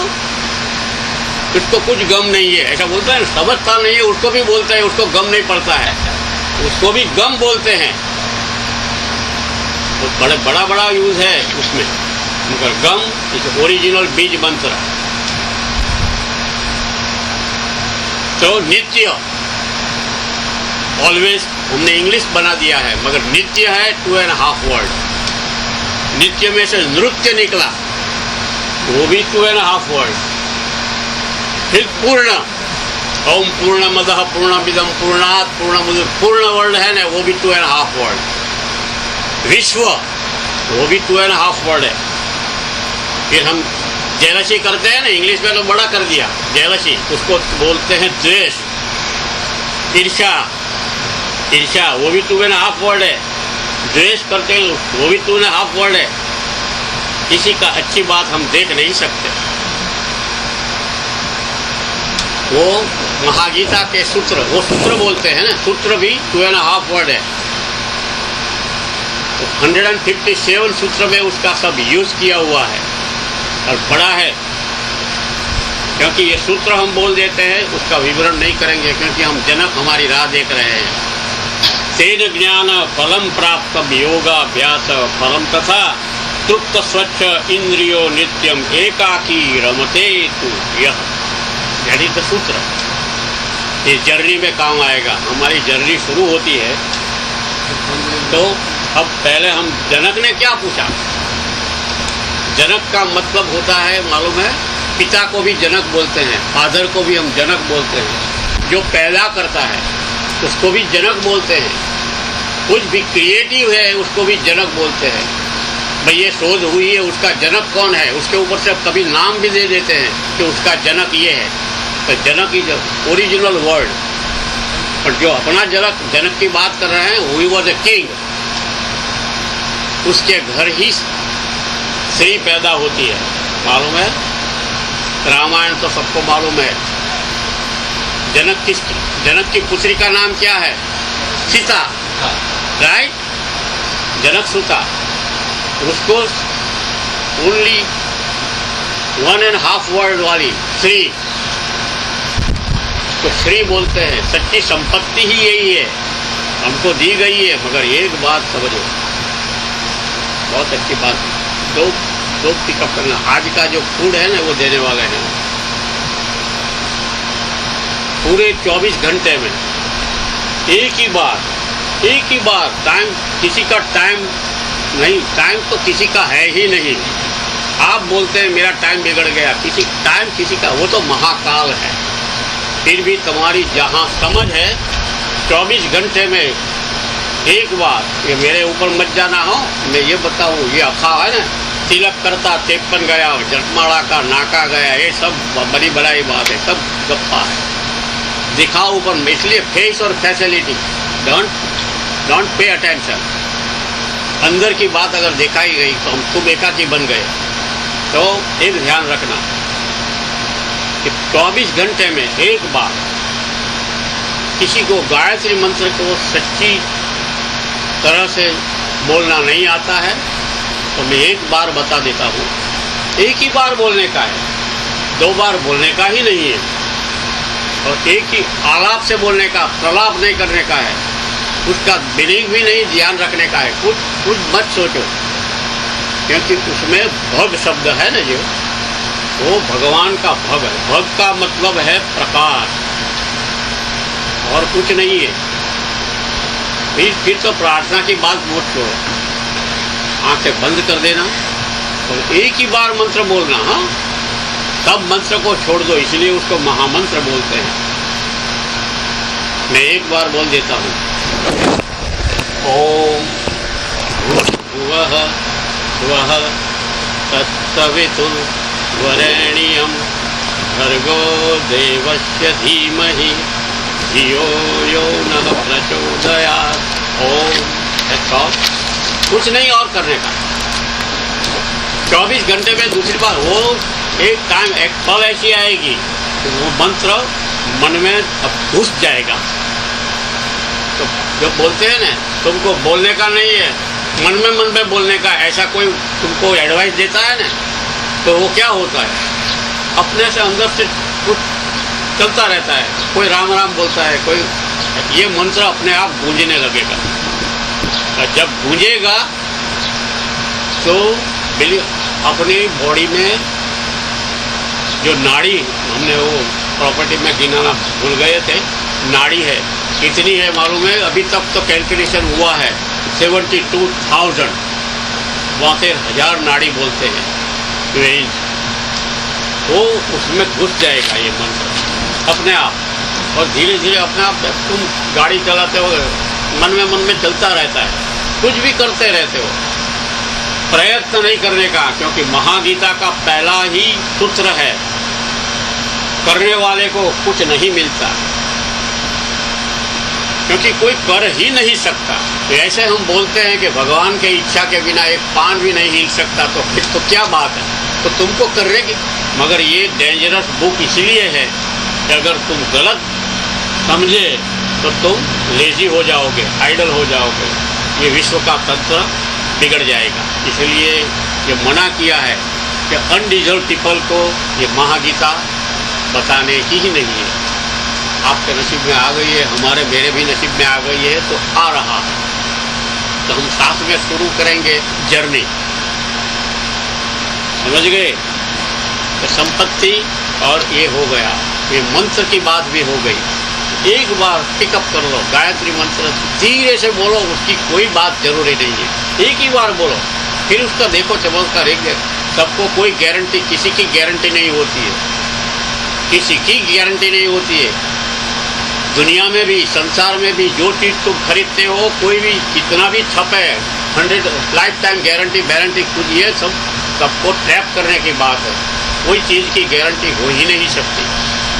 उसको कुछ गम नहीं है ऐसा बोलता है, समझता नहीं है उसको भी बोलता है, उसको गम नहीं पड़ता है, उसको भी गम बोलते हैं। तो बड़ा बड़ा यूज है उसमें, मगर गम इस ओरिजिनल बीज मंत्र। तो नित्य, ऑलवेज हमने इंग्लिश बना दिया है, मगर नित्य है 2.5 वर्ड। नित्य में से नृत्य निकला, वो भी 2.5 वर्ड। फिर पूर्ण, ओम पूर्णमदः पूर्णमिदं पूर्णात् पूर्णमुदच्यते, पूर्ण वर्ड है ना, वो भी 2.5 वर्ड। विश्व, वो भी 2.5 वर्ड है। फिर हम जेलसी करते हैं ना, इंग्लिश में तो बड़ा कर दिया जेलसी, उसको बोलते हैं द्वेष। ईर्ष्या, ईर्ष्या वो भी 2.5 वर्ड है। द्वेष करते हैं वो भी 2.5 वर्ड है। किसी का अच्छी बात हम देख नहीं सकते। वो महागीता के सूत्र, वो सूत्र बोलते हैं ना, सूत्र भी 2.5 वर्ड है। तो 157 सूत्र में उसका सब यूज किया हुआ है और बड़ा है। क्योंकि ये सूत्र हम बोल देते हैं, उसका विवरण नहीं करेंगे, क्योंकि हम जनक हमारी राह देख रहे हैं। तेन ज्ञान फलम प्राप्त योगाभ्यास फलम तथा तृप्त स्वच्छ इंद्रियो नित्यम एकाकी रमते तु यह। यही तो सूत्र ये जर्नी में काम आएगा। हमारी जर्नी शुरू होती है। तो अब पहले हम, जनक ने क्या पूछा? जनक का मतलब होता है मालूम है, पिता को भी जनक बोलते हैं, फादर को भी हम जनक बोलते हैं। जो पैदा करता है उसको भी जनक बोलते हैं। कुछ भी क्रिएटिव है उसको भी जनक बोलते हैं। भाई ये शोध हुई है, उसका जनक कौन है, उसके ऊपर से कभी नाम भी दे देते हैं कि उसका जनक ये है। तो जनक इज ओरिजिनल वर्ड। और जो अपना जनक की बात कर रहे हैं, ही वॉज ए किंग। उसके घर ही स्त्री पैदा होती है, मालूम है। रामायण तो सबको मालूम है। जनक की पुत्री का नाम क्या है? सीता, राइट। जनक सुता। उसको ओनली 1.5 वर्ड वाली श्री, तो श्री बोलते हैं। सच्ची संपत्ति ही यही है, हमको दी गई है। मगर एक बात समझो, बहुत अच्छी बात, दो पिकअप करना। आज का जो फूड है ना, वो देने वाले हैं पूरे 24 घंटे में एक ही बार टाइम। किसी का टाइम नहीं, टाइम तो किसी का है ही नहीं। आप बोलते हैं मेरा टाइम बिगड़ गया, किसी का, वो तो महाकाल है। फिर भी तुम्हारी जहाँ समझ है, 24 घंटे में एक बार, ये मेरे ऊपर मत जाना हो। मैं ये बताऊँ, ये अखा है ना, तिलक करता 53 गया, जटमाड़ा का नाका गया, ये सब बड़ी बड़ाई बात है, सब गप्पा है। दिखाओ ऊपर में, इसलिए फेस और फैसिलिटी, डोंट पे अटेंशन। अंदर की बात अगर दिखाई गई तो हम खूब एकाकी बन गए। तो एक ध्यान रखना कि 24 घंटे में एक बार किसी को गायत्री मंत्र को सच्ची तरह से बोलना नहीं आता है, तो मैं एक बार बता देता हूँ। एक ही बार बोलने का है, 2 बार बोलने का ही नहीं है। और एक ही आलाप से बोलने का, प्रलाप नहीं करने का है। उसका मीनिंग भी नहीं ध्यान रखने का है। कुछ मत सोचो, क्योंकि उसमें भग शब्द है ना, जो वो भगवान का भग है। भग का मतलब है प्रकाश, और कुछ नहीं है। फिर तो प्रार्थना की बात मत छोड़ो, आंखें बंद कर देना और एक ही बार मंत्र बोलना। हाँ, सब मंत्र को छोड़ दो, इसलिए उसको महामंत्र बोलते हैं। मैं एक बार बोल देता हूँ। ओम भूर्भुवः स्वः तत्सवितुर् वरेण्यं भर्गो देवस्य धीमहि धियो यो नः प्रचोदयात्। ओम। कुछ नहीं और करने का। 24 घंटे में दूसरी बार वो एक टाइम एक पल ऐसी आएगी कि वो मंत्र मन में अब घुस जाएगा। तो जब बोलते हैं ना, तुमको बोलने का नहीं है, मन में बोलने का, ऐसा कोई तुमको एडवाइस देता है ना, तो वो क्या होता है, अपने से अंदर से कुछ चलता रहता है। कोई राम राम बोलता है, कोई ये मंत्र अपने आप गूंजने लगेगा। और जब गूंजेगा तो अपनी बॉडी में जो नाड़ी, हमने वो प्रॉपर्टी में गिनाना भूल गए थे, नाड़ी है कितनी है मालूम है? अभी तक तो कैलकुलेशन हुआ है 72,000, 72,000 नाड़ी बोलते हैं वेज। वो उसमें घुस जाएगा ये मंत्र अपने आप, और धीरे धीरे अपने आप तुम गाड़ी चलाते हो, मन में चलता रहता है, कुछ भी करते रहते हो, प्रयत्न नहीं करने का। क्योंकि महागीता का पहला ही सूत्र है, करने वाले को कुछ नहीं मिलता, क्योंकि कोई कर ही नहीं सकता। तो ऐसे हम बोलते हैं कि भगवान के इच्छा के बिना एक पान भी नहीं हिल सकता, तो फिर तो क्या बात है, तो तुमको करने की। मगर ये डेंजरस बुक इसलिए है कि अगर तुम गलत समझे तो तुम लेजी हो जाओगे, आइडल हो जाओगे, ये विश्व का तंत्र बिगड़ जाएगा। इसलिए ये मना किया है कि अनडिजर्व पीपल को ये महागीता बताने की ही नहीं है। आपके नसीब में आ गई है, हमारे मेरे भी नसीब में आ गई है, तो आ रहा है, तो हम साथ में शुरू करेंगे जर्नी। समझ गए? तो संपत्ति और ये हो गया, ये मंत्र की बात भी हो गई। एक बार पिकअप कर लो गायत्री मंत्र, धीरे से बोलो, उसकी कोई बात जरूरी नहीं है, एक ही बार बोलो, फिर उसका देखो चमत्कार। एक सबको कोई गारंटी, किसी की गारंटी नहीं होती है, किसी की गारंटी नहीं होती है। दुनिया में भी, संसार में भी जो चीज़ तुम खरीदते हो, कोई भी कितना भी छप है, 100 लाइफ टाइम गारंटी कुछ, ये सबको ट्रैप करने की बात है। कोई चीज़ की गारंटी हो ही नहीं सकती।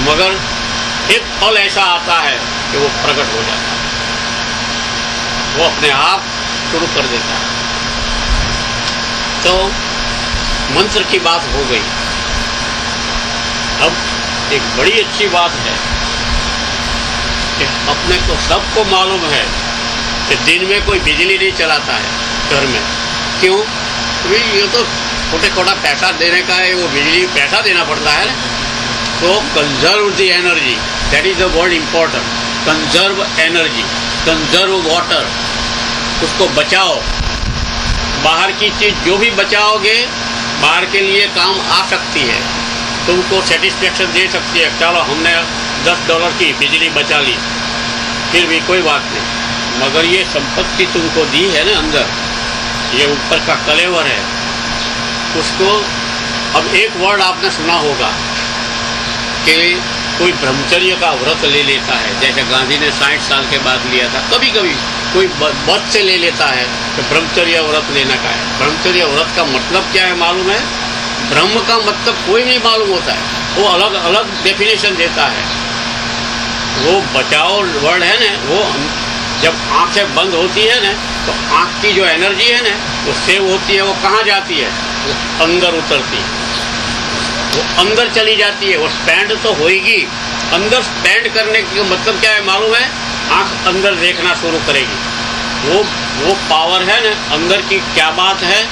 मगर एक पल ऐसा आता है कि वो प्रकट हो जाता है, वो अपने आप शुरू कर देता है। तो मंत्र की बात हो गई। अब एक बड़ी अच्छी बात है कि अपने को सबको मालूम है कि दिन में कोई बिजली नहीं चलाता है घर में। क्यों? क्योंकि ये तो छोटे पैसा देने का है, वो बिजली पैसा देना पड़ता है ना। तो conserve the energy, that is the word important. Conserve energy, conserve water, उसको बचाओ। बाहर की चीज़ जो भी बचाओगे, बाहर के लिए काम आ सकती है, तुमको सेटिस्फेक्शन दे सकती है। चलो हमने $10 की बिजली बचा ली, फिर भी कोई बात नहीं। मगर ये संपत्ति तुमको दी है ना अंदर, ये ऊपर का कलेवर है, उसको। अब एक वर्ड आपने सुना होगा कि कोई ब्रह्मचर्य का व्रत ले लेता है, जैसे गांधी ने 60 साल के बाद लिया था। कभी कभी कोई बच से ले लेता है कि ब्रह्मचर्य व्रत लेने का है। ब्रह्मचर्य व्रत का मतलब क्या है मालूम है? ब्रह्म का मतलब कोई नहीं मालूम होता है, वो अलग अलग डेफिनेशन देता है। वो बचाओ वर्ड है ना, वो जब आंखें बंद होती है ना, तो आंख की जो एनर्जी है ना, वो सेव होती है। वो कहाँ जाती है? वो अंदर उतरती है, वो अंदर चली जाती है। वो स्टैंड तो होएगी, अंदर स्टैंड करने का मतलब क्या है मालूम है? आंख अंदर देखना शुरू करेगी। वो पावर है ना अंदर की, क्या बात है?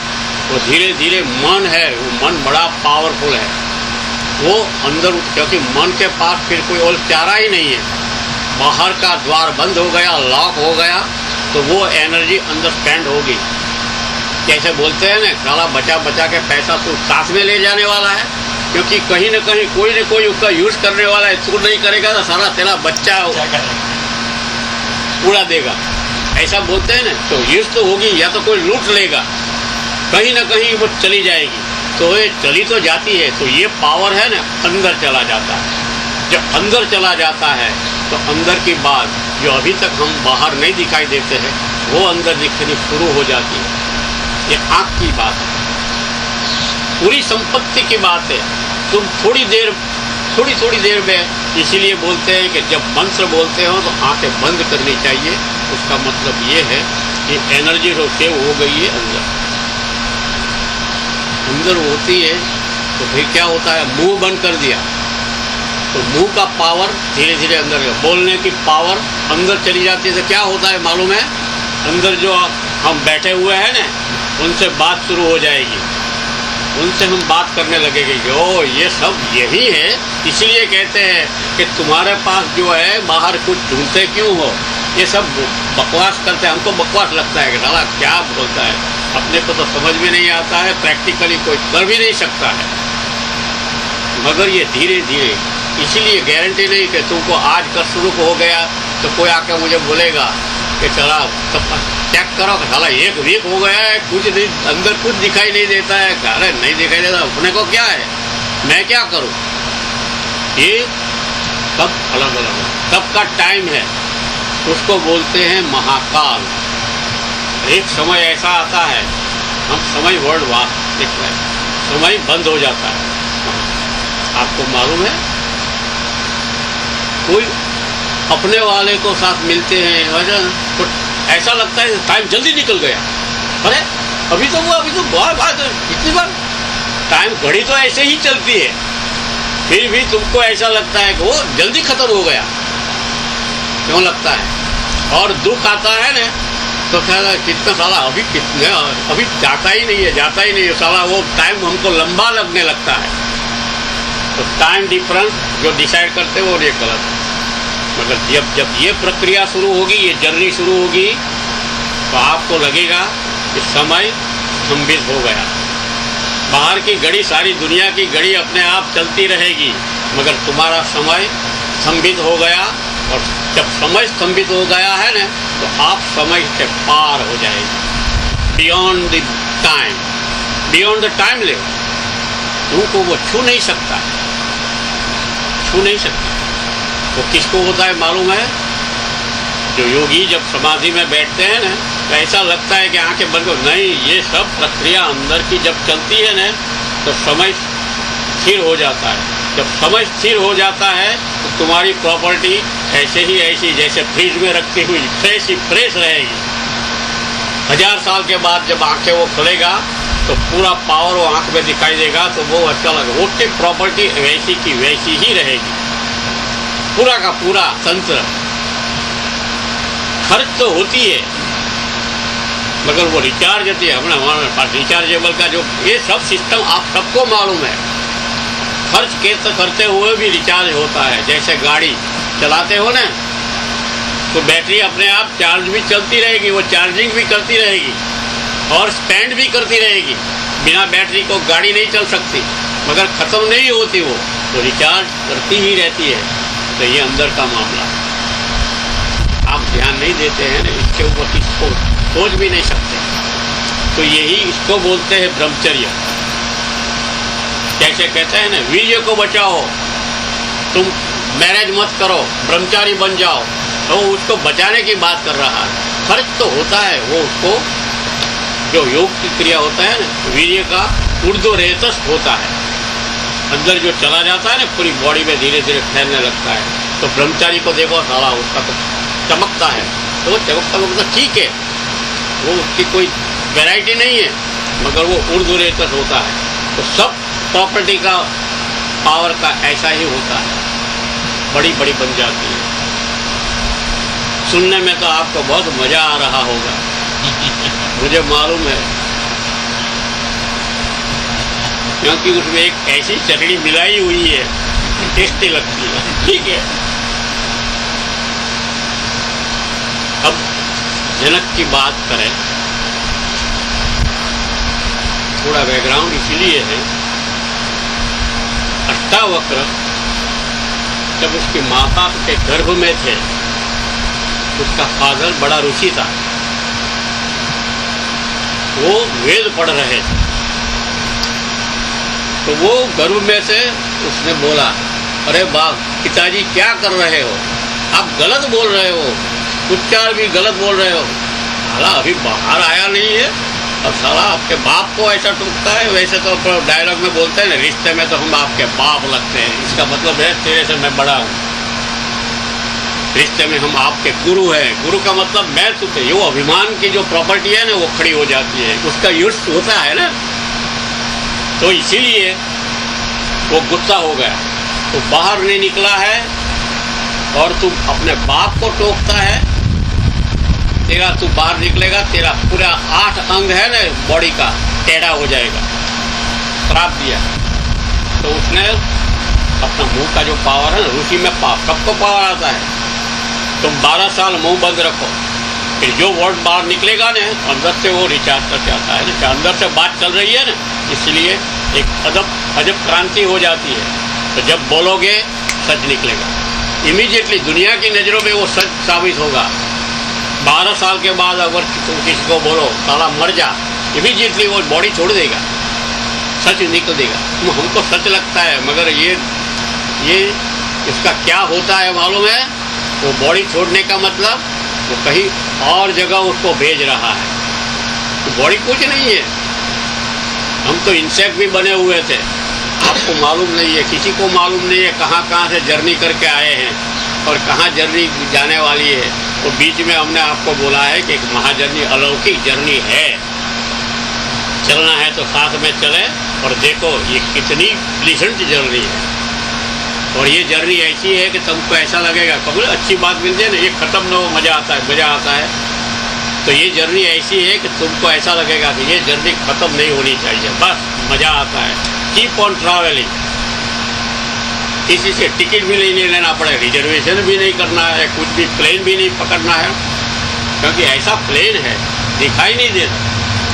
वो धीरे धीरे मन है, वो मन बड़ा पावरफुल है। वो अंदर, क्योंकि मन के पास फिर कोई और चारा ही नहीं है। बाहर का द्वार बंद हो गया, लॉक हो गया, तो वो एनर्जी अंदर स्टैंड होगी। कैसे बोलते हैं ना, साला बचा बचा के पैसा तू साथ में ले जाने वाला है, क्योंकि कहीं न कहीं कोई न कोई उसका यूज करने वाला है। तू नहीं करेगा तो सारा तेरा बच्चा उड़ा देगा, ऐसा बोलते हैं ना। तो यूज तो होगी, या तो कोई लूट लेगा, कहीं ना कहीं वो चली जाएगी। तो ये चली तो जाती है, तो ये पावर है ना अंदर चला जाता है। जब अंदर चला जाता है तो अंदर की बात जो अभी तक हम बाहर नहीं दिखाई देते हैं, वो अंदर दिखनी शुरू हो जाती है। ये आँख की बात है, पूरी संपत्ति की बात है। तुम थोड़ी देर में, इसीलिए बोलते हैं कि जब मंत्र बोलते हो तो आंखें बंद करनी चाहिए। उसका मतलब ये है कि एनर्जी जो सेव हो गई है अंदर होती है, तो फिर क्या होता है, मुंह बंद कर दिया तो मुंह का पावर धीरे धीरे अंदर, बोलने की पावर अंदर चली जाती है। तो क्या होता है मालूम है, अंदर जो हम बैठे हुए हैं ना, उनसे बात शुरू हो जाएगी, उनसे हम बात करने लगेंगे कि ओ ये सब यही है। इसलिए कहते हैं कि तुम्हारे पास जो है बाहर कुछ ढूंढते क्यों हो, ये सब बकवास करते हैं। हमको बकवास लगता है कि साला क्या बोलता है, अपने को तो समझ में नहीं आता है, प्रैक्टिकली कोई कर भी नहीं सकता है। मगर ये धीरे धीरे, इसीलिए गारंटी नहीं कि तुमको आज का शुरू हो गया तो कोई आकर मुझे बोलेगा कि चला चेक करो कि साला 1 वीक हो गया है, कुछ नहीं, अंदर कुछ दिखाई नहीं देता है। अरे नहीं दिखाई देता, अपने को क्या है, मैं क्या करूं। ये सब अलग अलग सबका टाइम है, उसको बोलते हैं महाकाल। एक समय ऐसा आता है, हम समय वर्ड वाक देख रहे हैं, समय बंद हो जाता है। आपको मालूम है, कोई अपने वाले को साथ मिलते हैं तो ऐसा लगता है टाइम जल्दी निकल गया। अरे अभी तो बार इतनी बार टाइम, घड़ी तो ऐसे ही चलती है, फिर भी तुमको ऐसा लगता है कि वो जल्दी खत्म हो गया। क्यों लगता है? और दुख आता है ना तो कहता कितना साला अभी जाता ही नहीं है साला, वो टाइम हमको लंबा लगने लगता है। तो टाइम डिफरेंस जो डिसाइड करते हैं वो ये गलत है। मगर जब ये प्रक्रिया शुरू होगी, ये जर्नी शुरू होगी, तो आपको लगेगा कि समय स्तंभित हो गया। बाहर की घड़ी, सारी दुनिया की घड़ी अपने आप चलती रहेगी, मगर तुम्हारा समय स्तंभित हो गया। और जब समय स्तंभित हो गया है ना, तो आप समय से पार हो जाएगी, बियॉन्ड द टाइम ले। तुमको वो छू नहीं सकता। वो किसको होता है मालूम है? जो योगी जब समाधि में बैठते हैं ना, तो ऐसा लगता है कि आंखें बंद करो। नहीं, ये सब प्रक्रिया अंदर की जब चलती है ना, तो समय स्थिर हो जाता है। जब समय स्थिर हो जाता है तो तुम्हारी प्रॉपर्टी ऐसे ही ऐसी जैसे फ्रिज में रखी हुई फ्रेश रहेगी। 1000 साल के बाद जब आंखें वो खोलेगा तो पूरा पावर वो आंख में दिखाई देगा, तो वो अच्छा लगेगा। उसकी प्रॉपर्टी वैसी की वैसी ही रहेगी, पूरा का पूरा तंत्र। खर्च तो होती है, मगर वो रिचार्ज होती है। हमारे पास रिचार्जेबल का जो ये सब सिस्टम आप सबको मालूम है। खर्च करते हुए भी रिचार्ज होता है। जैसे गाड़ी चलाते हो ना, तो बैटरी अपने आप चार्ज भी चलती रहेगी, वो चार्जिंग भी करती रहेगी और स्पेंड भी करती रहेगी। बिना बैटरी को गाड़ी नहीं चल सकती, मगर ख़त्म नहीं होती, वो तो रिचार्ज करती ही रहती है। तो ये अंदर का मामला, आप ध्यान नहीं देते हैं ना, इसके ऊपर इसको सोच भी नहीं सकते। तो यही इसको बोलते हैं ब्रह्मचर्य। जैसे कहते हैं ना, वीर्य को बचाओ, तुम मैरिज मत करो, ब्रह्मचारी बन जाओ, तो उसको बचाने की बात कर रहा है। खर्च तो होता है, वो उसको जो योग की क्रिया होता है ना, वीर्य का ऊर्ध्वरेतस होता है, अंदर जो चला जाता है ना, पूरी बॉडी में धीरे धीरे फैलने लगता है। तो ब्रह्मचारी को देखो, साला उसका तो चमकता है, तो वो चमकता ठीक है, वो उसकी कोई वैरायटी नहीं है, मगर वो ऊर्ध्वरेतस होता है। तो सब प्रॉपर्टी का पावर का ऐसा ही होता है, बड़ी बड़ी बन जाती है। सुनने में तो आपको बहुत मजा आ रहा होगा, मुझे मालूम है, क्योंकि उसमें एक ऐसी चटनी मिलाई हुई है, टेस्टी लगती है। ठीक है, अब जनक की बात करें, थोड़ा बैकग्राउंड इसलिए है, अष्टावक्र जब उसकी माता के गर्भ में थे, उसका फादर बड़ा ऋषि था, वो वेद पढ़ रहे थे। तो वो गर्भ में से उसने बोला, अरे बाप, पिताजी क्या कर रहे हो, आप गलत बोल रहे हो, उच्चार भी गलत बोल रहे हो। साला अभी बाहर आया नहीं है और साला आपके बाप को ऐसा टूटता है। वैसे तो डायलॉग में बोलते हैं ना, रिश्ते में तो हम आपके बाप लगते हैं, इसका मतलब है तेरे से मैं बड़ा हूँ। रिश्ते में हम आपके गुरु हैं, गुरु का मतलब मैं तुझे, ये अभिमान की जो प्रॉपर्टी है ना, वो खड़ी हो जाती है, उसका यूज होता है ना। तो इसीलिए वो गुस्सा हो गया, तो बाहर नहीं निकला है और तू अपने बाप को टोकता है, तेरा तू बाहर निकलेगा, तेरा पूरा 8 अंग है ना बॉडी का टेढ़ा हो जाएगा। श्राप दिया। तो उसने अपना मुंह का जो पावर है ना, उसी में सबको पावर आता है। तुम 12 साल मुंह बंद रखो, फिर जो वर्ड बाहर निकलेगा ना अंदर से वो रिचार्ज कर जाता है ना, अंदर से बात चल रही है ना, इसलिए एक अजब क्रांति हो जाती है। तो जब बोलोगे सच निकलेगा, इमीडिएटली दुनिया की नज़रों में वो सच साबित होगा। 12 साल के बाद अगर तुम किसी को बोलो साला मर जा, इमीडिएटली वो बॉडी छोड़ देगा, सच निकल देगा। हमको सच लगता है, मगर ये इसका क्या होता है मालूम है? वो बॉडी छोड़ने का मतलब वो कहीं और जगह उसको भेज रहा है। तो बॉडी कुछ नहीं है, हम तो इंसेक्ट भी बने हुए थे, आपको मालूम नहीं है, किसी को मालूम नहीं है कहाँ कहाँ से जर्नी करके आए हैं और कहाँ जर्नी जाने वाली है। तो बीच में हमने आपको बोला है कि एक महाजर्नी, अलौकिक जर्नी है, चलना है तो साथ में चले। और देखो ये कितनी प्लीजेंट जर्नी है, और ये जर्नी ऐसी है कि तुमको ऐसा लगेगा कभी अच्छी बात मिल जाए ना, ये खत्म ना हो, मज़ा आता है। तो ये जर्नी ऐसी है कि तुमको ऐसा लगेगा कि ये जर्नी खत्म नहीं होनी चाहिए, बस मज़ा आता है। कीप ऑन ट्रैवलिंग, किसी से टिकट भी नहीं लेना पड़े, रिजर्वेशन भी नहीं करना है, कुछ भी प्लेन भी नहीं पकड़ना है, क्योंकि ऐसा प्लेन है दिखाई नहीं देता,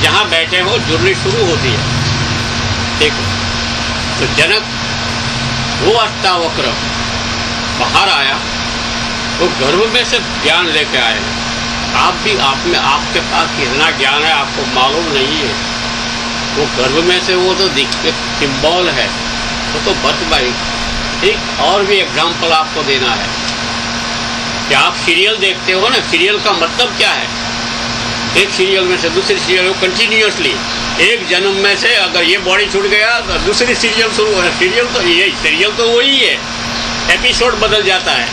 जहाँ बैठे हो जर्नी शुरू होती है। देखो तो जनक वो अष्टावक्र बाहर आया, वो गर्भ में से ज्ञान लेके आए। आप भी आपके पास कितना ज्ञान है आपको मालूम नहीं है। वो गर्भ में से वो तो सिंबल है, वो तो बच भाई। एक और भी एग्जाम्पल आपको देना है कि आप सीरियल देखते हो ना, सीरियल का मतलब क्या है? एक सीरियल में से दूसरी सीरियल कंटिन्यूसली, एक जन्म में से अगर ये बॉडी छूट गया तो दूसरी सीरियल शुरू हो। सीरियल तो वही है, एपिसोड बदल जाता है।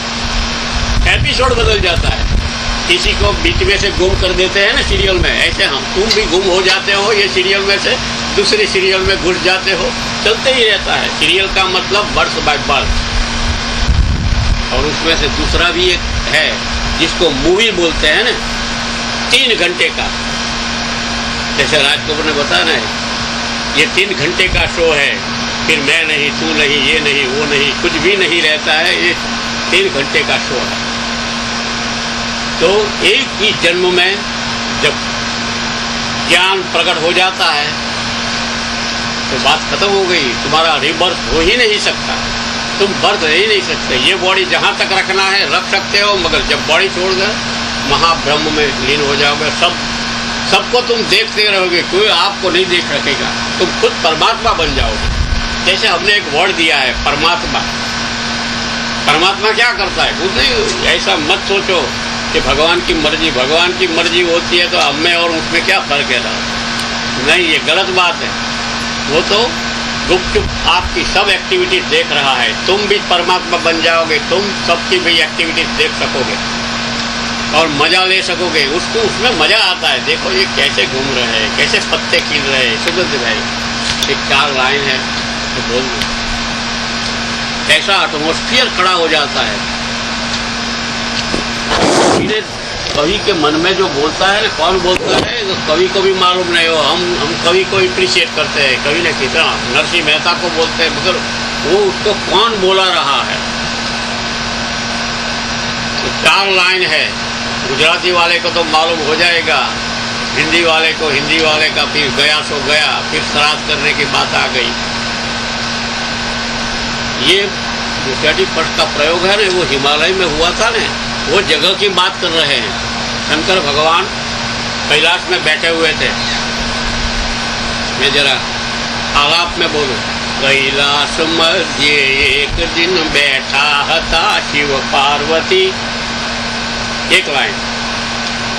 किसी को बीच में से गुम कर देते हैं ना सीरियल में, ऐसे तुम भी गुम हो जाते हो, ये सीरियल में से दूसरी सीरियल में घुस जाते हो, चलते ही रहता है। सीरियल का मतलब बर्थ बाय बर्थ। और उसमें से दूसरा भी एक है जिसको मूवी बोलते हैं ना, 3 घंटे का, जैसे राजकपूर ने बताया ना, ये 3 घंटे का शो है, फिर मैं नहीं, तू नहीं, ये नहीं, वो नहीं, कुछ भी नहीं रहता है, ये 3 घंटे का शो है। तो एक ही जन्म में जब ज्ञान प्रकट हो जाता है तो बात खत्म हो गई, तुम्हारा रिबर्थ हो ही नहीं सकता, तुम बर्थ ही नहीं सकते। ये बॉडी जहाँ तक रखना है रख सकते हो, मगर जब बॉडी छोड़ गए महाब्रह्म में लीन हो जाओगे। सबको तुम देखते रहोगे, कोई आपको नहीं देख सकेगा, तुम खुद परमात्मा बन जाओगे। जैसे हमने एक वर्ड दिया है परमात्मा। परमात्मा क्या करता है? कुछ नहीं, ऐसा मत सोचो कि भगवान की मर्जी होती है तो हम में और उसमें क्या फर्क है। नहीं, ये गलत बात है। वो तो गुपचुप आपकी सब एक्टिविटीज देख रहा है, तुम भी परमात्मा बन जाओगे, तुम सबकी भी एक्टिविटीज देख सकोगे और मज़ा ले सकोगे। उसमें मज़ा आता है। देखो ये कैसे घूम रहे हैं, कैसे पत्ते खिल रहे हैं। सुगंध भाई एक 4 लाइन है तो बोल दो, कैसा एटमॉस्फियर खड़ा हो जाता है। कवि के मन में जो बोलता है ना, कौन बोलता है तो कवि को भी मालूम नहीं हो। हम कवि को अप्रिशिएट करते हैं, कवि ने कितना नरसिंह मेहता को बोलते हैं, मगर वो उसको कौन बोला रहा है। तो 4 लाइन है, गुजराती वाले को तो मालूम हो जाएगा, हिंदी वाले को हिंदी वाले का फिर गया सो गया, फिर श्राद्ध करने की बात आ गई। ये जो 31 का प्रयोग है ना, वो हिमालय में हुआ था ना, वो जगह की बात कर रहे हैं। शंकर भगवान कैलाश में बैठे हुए थे। मैं जरा आलाप में बोलूं, कैलाश मध्य एक दिन बैठा था शिव पार्वती। एक लाइन,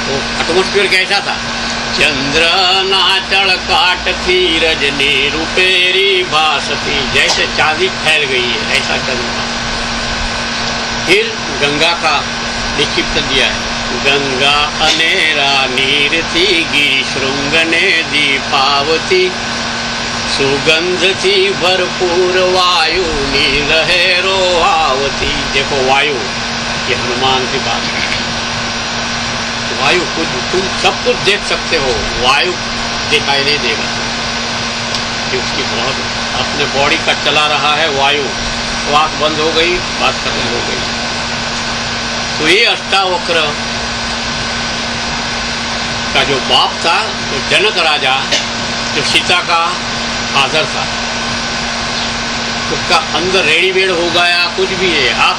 वो एटमॉस्फियर कैसा था? चंद्र नाचड़ काटती रजनी रुपेरी भासती, जैसे चांदी फैल गई है ऐसा चंद्र। फिर गंगा का निश्चित दिया है, गंगा अनेरा नीर थी गिरी श्रृंग ने दीपावती, सुगंध थी भरपूर वायु नील लहरों आवती। देखो वायु, ये हनुमान की बात है। वायु कुछ, तुम सब कुछ देख सकते हो, वायु दिखाई नहीं देगा कि उसकी बहुत अपने बॉडी का चला रहा है वायु। श्वास बंद हो गई, बात खत्म हो गई। तो ये अष्टावक्र का जो बाप था, तो जनक राजा, जो सीता का फादर था, उसका अंदर रेडीमेड हो गया कुछ भी है। आप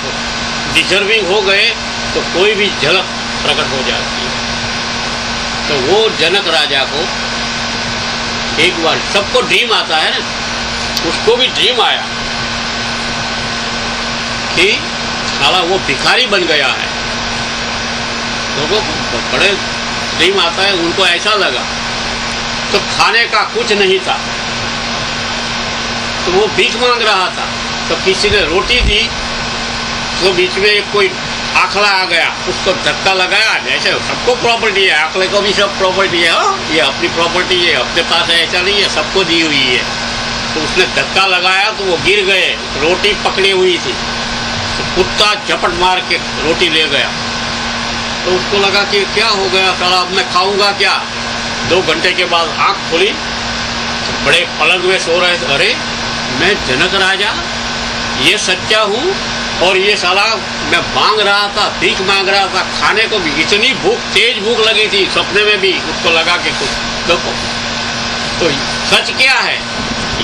डिजर्विंग हो गए तो कोई भी झलक प्रकट हो जाती है। तो वो जनक राजा को एक बार, सबको ड्रीम आता है ना, उसको भी ड्रीम आया कि साला वो भिखारी बन गया है। लोगों को बड़े ड्रीम आता है, उनको ऐसा लगा। तो खाने का कुछ नहीं था, तो वो भीख मांग रहा था। तो किसी ने रोटी दी, तो बीच में एक कोई आखला आ गया, उसको धक्का लगाया। जैसे सबको प्रॉपर्टी है, आखले को भी सब प्रॉपर्टी है, ये अपनी प्रॉपर्टी है, अपने पास है ऐसा नहीं है, सबको दी हुई है। तो उसने धक्का लगाया तो वो गिर गए, रोटी पकड़ी हुई थी। तो कुत्ता झपट मार के रोटी ले गया। तो उसको लगा कि क्या हो गया साला, अब मैं खाऊंगा क्या। 2 घंटे के बाद आँख खुली, बड़े पलंग में सो रहे थे। अरे मैं जनक राजा, ये सच्चा हूँ, और ये साला मैं मांग रहा था, भीख मांग रहा था, खाने को भी इतनी भूख, तेज भूख लगी थी, सपने में भी उसको लगा कि कुछ देखो। तो सच क्या है,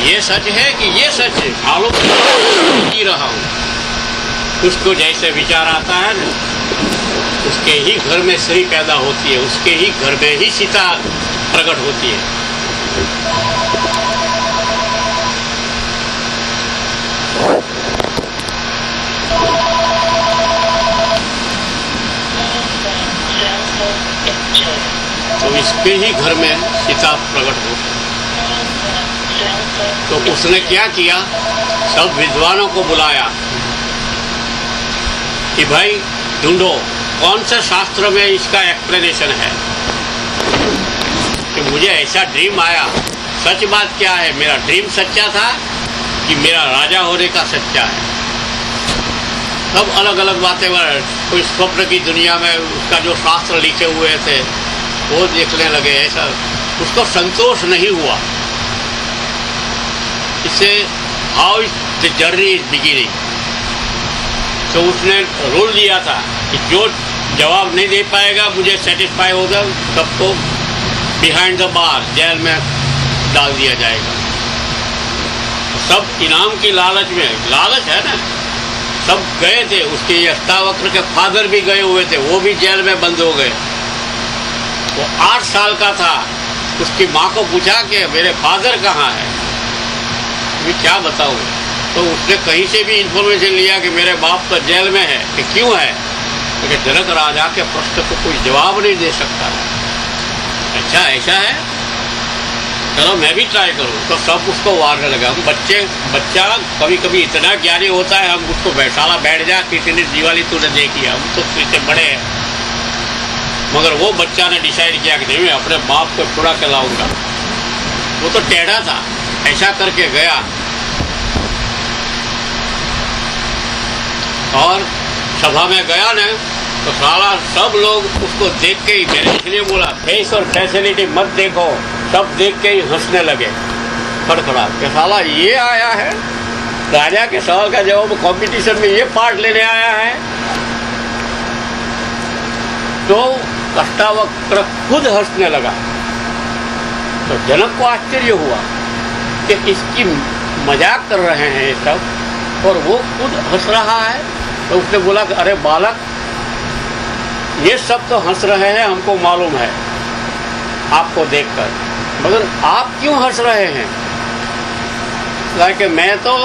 ये सच है कि ये सच है, मालूम जी रहा हूँ। उसको जैसे विचार आता है ना, उसके ही घर में स्त्री पैदा होती है, उसके ही घर में ही सीता प्रकट होती है। तो इसके ही घर में सीता प्रकट होती है। तो उसने क्या किया, सब विद्वानों को बुलाया कि भाई ढूंढो कौन से शास्त्र में इसका एक्सप्लेनेशन है कि मुझे ऐसा ड्रीम आया। सच बात क्या है, मेरा ड्रीम सच्चा था कि मेरा राजा होने का सच्चा है। सब अलग अलग बातें, कोई स्वप्न की दुनिया में उसका जो शास्त्र लिखे हुए थे वो देखने लगे। ऐसा उसको संतोष नहीं हुआ। इससे how the journey is beginning. तो उसने रूल दिया था कि जो जवाब नहीं दे पाएगा, मुझे सेटिस्फाई होगा, सबको बिहाइंड द बार, जेल में डाल दिया जाएगा। सब इनाम की लालच में, लालच है ना, सब गए थे। उसके अष्टावक्र के फादर भी गए हुए थे, वो भी जेल में बंद हो गए। वो 8 साल का था। उसकी माँ को पूछा कि मेरे फादर कहाँ है, मैं क्या बताऊँ। तो उसने कहीं से भी इंफॉर्मेशन लिया कि मेरे बाप तो जेल में है। कि क्यों है, क्योंकि जनक राजा के प्रश्न को कोई जवाब नहीं दे सकता। अच्छा ऐसा है, चलो मैं भी ट्राई करूँ। तो सब उसको वारने लगा। हम बच्चा कभी कभी इतना ज्ञानी होता है, हम उसको बैठाला बैठ जा, कितनी दिवाली तूने देखी, हम तो इतने बड़े हैं। मगर वो बच्चा ने डिसाइड किया कि नहीं, मैं अपने बाप को छुड़ा के लाऊंगा। वो तो टेढ़ा था, ऐसा करके गया और सभा में गया न, तो साला सब लोग उसको देख के ही, मैंने इसलिए बोला फेस और फैसिलिटी मत देखो, सब देख के ही हंसने लगे खड़खड़ा कि साला ये आया है, राजा के सवाल का जवाब कंपटीशन में ये पार्ट लेने आया है। तो अष्टावक्र खुद हंसने लगा। तो जनक को आश्चर्य हुआ कि इसकी मजाक कर रहे हैं ये सब, और वो खुद हंस रहा है। तो उसने बोला कि अरे बालक, ये सब तो हंस रहे हैं, हमको मालूम है आपको देखकर, मगर आप क्यों हंस रहे हैं। कि मैं तो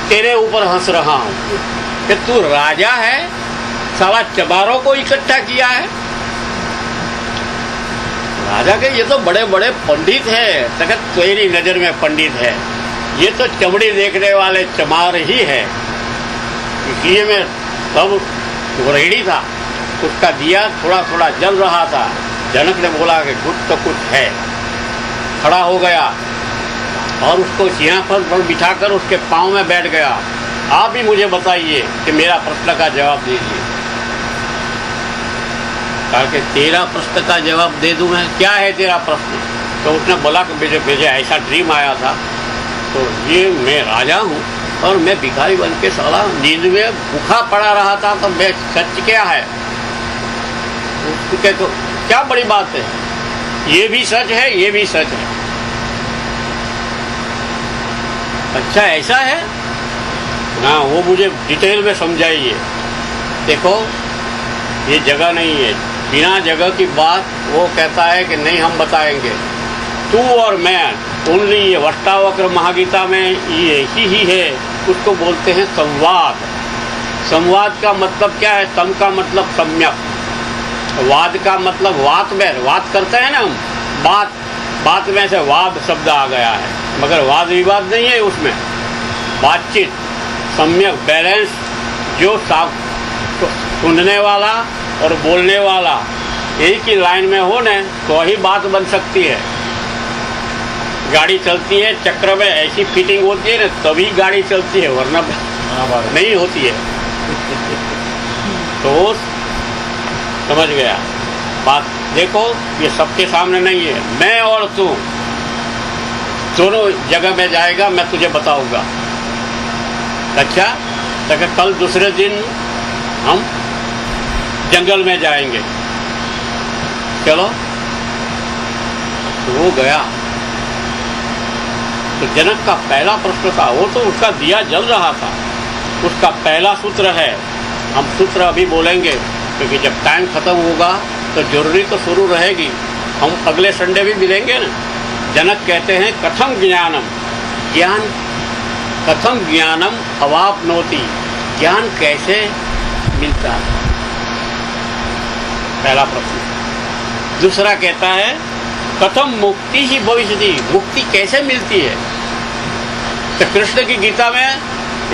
तेरे ऊपर हंस रहा हूँ कि तू राजा है, साला चमारों को इकट्ठा किया है। राजा के ये तो बड़े बड़े पंडित हैं, तक तेरी नजर में पंडित है, ये तो चमड़ी देखने वाले चमार ही है। इसलिए मैं सब रेडी था, उसका दिया थोड़ा थोड़ा जल रहा था। जनक ने बोला कि कुछ तो कुछ है। खड़ा हो गया और उसको सिंहासन पर बिठाकर उसके पाँव में बैठ गया। आप भी मुझे बताइए कि मेरा प्रश्न का जवाब दीजिए। कहा कि तेरा प्रश्न का जवाब दे दूं मैं, क्या है तेरा प्रश्न? तो उसने बोला कि मुझे ऐसा ड्रीम आया था, तो ये मैं राजा हूँ और मैं भिखारी बन के साला नींद में भूखा पड़ा रहा था, तो मैं सच क्या है? उसके तो क्या बड़ी बात है, ये भी सच है, ये भी सच है। अच्छा ऐसा है? हाँ, वो मुझे डिटेल में समझाइए। देखो ये जगह नहीं है, बिना जगह की बात वो कहता है कि नहीं हम बताएंगे, तू और मैं ओनली। ये वष्टावक्र महागीता में ये ही है, उसको बोलते हैं संवाद। संवाद का मतलब क्या है? सम का मतलब सम्यक, वाद का मतलब वात में बात करते हैं ना हम, बात में से वाद शब्द आ गया है, मगर वाद विवाद नहीं है उसमें, बातचीत सम्यक बैलेंस, जो सुनने वाला और बोलने वाला एक ही लाइन में हो न, तो ही बात बन सकती है। गाड़ी चलती है चक्र में ऐसी फिटिंग होती है ना, तभी गाड़ी चलती है, वरना नहीं होती है। तो समझ गया बात? देखो ये सबके सामने नहीं है, मैं और तू दोनों जगह में जाएगा, मैं तुझे बताऊंगा। अच्छा, तो कल दूसरे दिन हम जंगल में जाएंगे, चलो। तो वो गया। तो जनक का पहला प्रश्न था, वो तो उसका दिया जल रहा था, उसका पहला सूत्र है, हम सूत्र अभी बोलेंगे क्योंकि जब टाइम खत्म होगा तो जरूरी तो शुरू रहेगी, हम अगले संडे भी मिलेंगे ना। जनक कहते हैं कथम ज्ञानम, ज्ञान कथम ज्ञानम अवाप्नोति, ज्ञान कैसे मिलता है, पहला प्रश्न। दूसरा कहता है कथम मुक्ति ही भविष्यति, मुक्ति कैसे मिलती है? तो कृष्ण की गीता में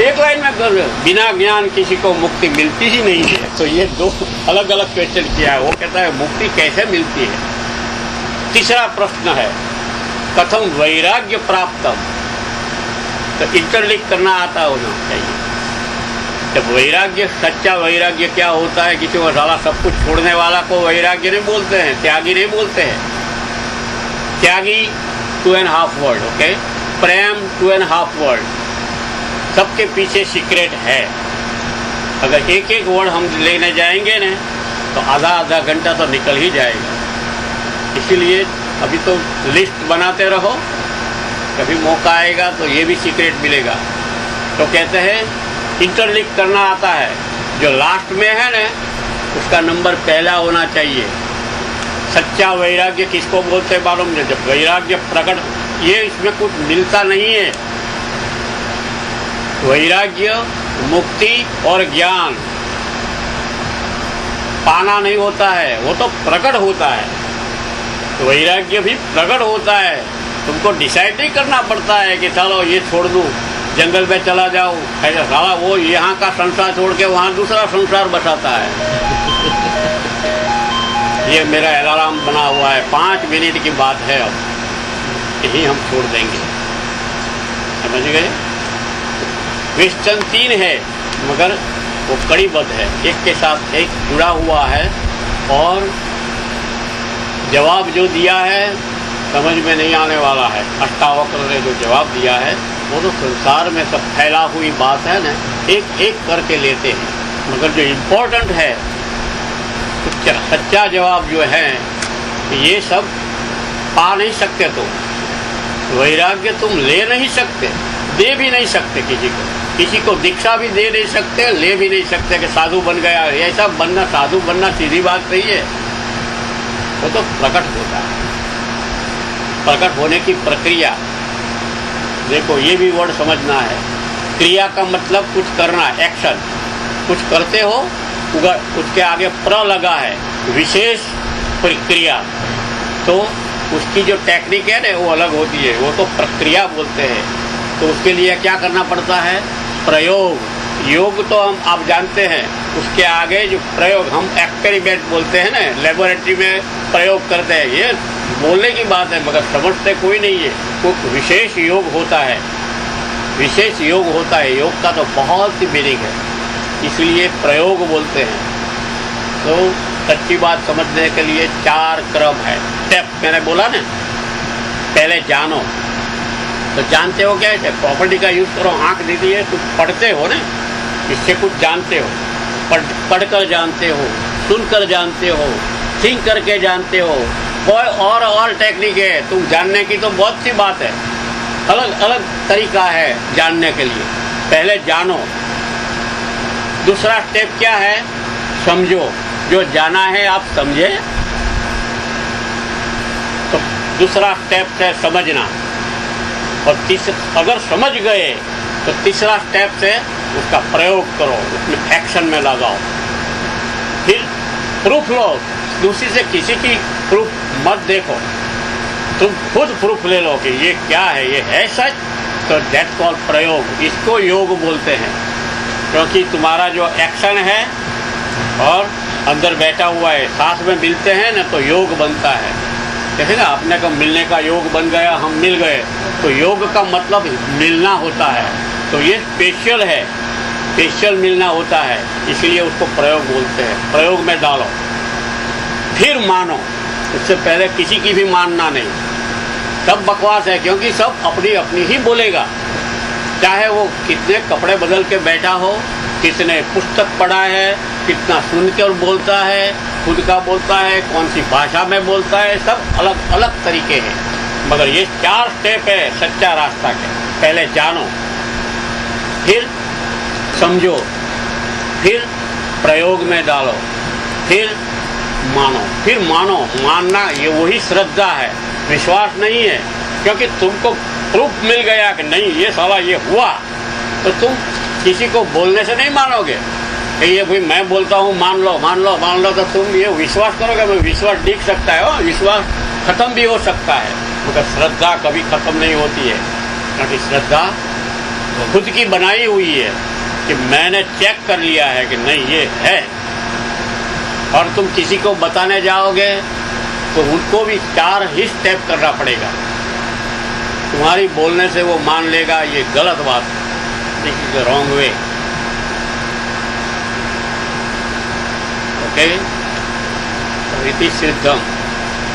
एक लाइन में कर, बिना ज्ञान किसी को मुक्ति मिलती ही नहीं है। तो ये दो अलग अलग क्वेश्चन किया है। वो कहता है मुक्ति कैसे मिलती है। तीसरा प्रश्न है कथम वैराग्य प्राप्तम, तो इंटरलिंक करना आता होना चाहिए। जब वैराग्य, सच्चा वैराग्य क्या होता है? किसी को साला सब कुछ छोड़ने वाला को वैराग्य नहीं बोलते हैं, त्यागी नहीं बोलते हैं। त्यागी 2.5 वर्ड, ओके, प्रेम 2.5 वर्ड, सबके पीछे सीक्रेट है। अगर एक एक वर्ड हम लेने जाएंगे ना तो आधा घंटा तो निकल ही जाएगा। इसीलिए अभी तो लिस्ट बनाते रहो, कभी मौका आएगा तो ये भी सीक्रेट मिलेगा। तो कहते हैं इंटरलिंक करना आता है, जो लास्ट में है ना उसका नंबर पहला होना चाहिए। सच्चा वैराग्य किसको बोलते हैं मालूम नहीं? जब वैराग्य प्रकट, ये इसमें कुछ मिलता नहीं है। वैराग्य, मुक्ति और ज्ञान पाना नहीं होता है, वो तो प्रकट होता है। तो वैराग्य भी प्रकट होता है, तुमको डिसाइड नहीं करना पड़ता है कि चलो ये छोड़ दूँ, जंगल में चला जाओ। ऐसा साला वो यहाँ का संसार छोड़ के वहाँ दूसरा संसार बसाता है। ये मेरा अलार्म बना हुआ है, 5 मिनट की बात है, अब यही हम छोड़ देंगे, समझ गए? क्वेश्चन 3 है मगर वो कड़ीबद्ध है, एक के साथ एक जुड़ा हुआ है, और जवाब जो दिया है समझ में नहीं आने वाला है। अष्टावक्र ने जो जवाब दिया है वो तो संसार में सब फैला हुई बात है ना, एक एक करके लेते हैं, मगर जो इम्पोर्टेंट है सच्चा जवाब जो है ये सब पा नहीं सकते। तो वैराग्य तुम ले नहीं सकते, दे भी नहीं सकते किसी को दीक्षा भी दे नहीं सकते, ले भी नहीं सकते कि साधु बन गया। ऐसा बनना, साधु बनना सीधी बात नहीं है, वो तो प्रकट होता है। प्रकट होने की प्रक्रिया देखो, ये भी वर्ड समझना है। क्रिया का मतलब कुछ करना, एक्शन, कुछ करते हो, उसके आगे प्र लगा है, विशेष प्रक्रिया, तो उसकी जो टेक्निक है ना वो अलग होती है, वो तो प्रक्रिया बोलते हैं। तो उसके लिए क्या करना पड़ता है? प्रयोग, योग तो हम आप जानते हैं, उसके आगे जो प्रयोग हम एक्सपेरिमेंट बोलते हैं ना, लेबोरेटरी में प्रयोग करते हैं, ये बोलने की बात है, मगर समझते कोई नहीं है। कोई विशेष योग होता है, विशेष योग होता है। योग का तो बहुत ही मीनिंग है, इसलिए प्रयोग बोलते हैं। तो सच्ची बात समझने के लिए 4 क्रम है, स्टेप मैंने बोला ना। पहले जानो, तो जानते हो क्या है? प्रॉपर्टी का यूज करो, आंख दीदी है, तुम पढ़ते हो ना, इससे कुछ जानते हो, पढ़कर जानते हो, सुनकर जानते हो, थिंक करके जानते हो। कोई और टेक्निक है, तुम जानने की तो बहुत सी बात है, अलग अलग तरीका है जानने के लिए। पहले जानो। दूसरा स्टेप क्या है? समझो। जो जाना है आप समझे, तो दूसरा स्टेप है समझना। और अगर समझ गए तो तीसरा स्टेप से उसका प्रयोग करो, उसमें एक्शन में लगाओ। फिर प्रूफ लो, दूसरी से किसी की प्रूफ मत देखो, तुम खुद प्रूफ ले लो कि ये क्या है, ये है सच, तो दैट्स कॉल्ड प्रयोग। इसको योग बोलते हैं, क्योंकि तुम्हारा जो एक्शन है और अंदर बैठा हुआ है, साथ में मिलते हैं ना, तो योग बनता है। देखे ना, अपने को मिलने का योग बन गया, हम मिल गए, तो योग का मतलब मिलना होता है। तो ये स्पेशल है, स्पेशल मिलना होता है, इसलिए उसको प्रयोग बोलते हैं। प्रयोग में डालो, फिर मानो। उससे पहले किसी की भी मानना नहीं, सब बकवास है, क्योंकि सब अपनी अपनी ही बोलेगा। चाहे वो कितने कपड़े बदल के बैठा हो, कितने पुस्तक पढ़ा है, कितना सुनकर बोलता है, खुद का बोलता है, कौन सी भाषा में बोलता है, सब अलग अलग तरीके हैं। मगर ये 4 स्टेप है सच्चा रास्ता के। पहले जानो, फिर समझो, फिर प्रयोग में डालो, फिर मानो, फिर मानो। मानना ये वही श्रद्धा है, विश्वास नहीं है। क्योंकि तुमको प्रूफ मिल गया कि नहीं ये साला ये हुआ, तो तुम किसी को बोलने से नहीं मानोगे कि ये भाई मैं बोलता हूँ मान लो मान लो मान लो, तो तुम ये विश्वास करोगे। भाई विश्वास दिख सकता है, विश्वास खत्म भी हो सकता है, मगर श्रद्धा कभी खत्म नहीं होती है। क्योंकि श्रद्धा खुद की बनाई हुई है कि मैंने चेक कर लिया है कि नहीं ये है। और तुम किसी को बताने जाओगे तो उनको भी 4 ही स्टेप करना पड़ेगा। तुम्हारी बोलने से वो मान लेगा ये गलत बात है, this is the wrong way. Okay, इति सिद्धम।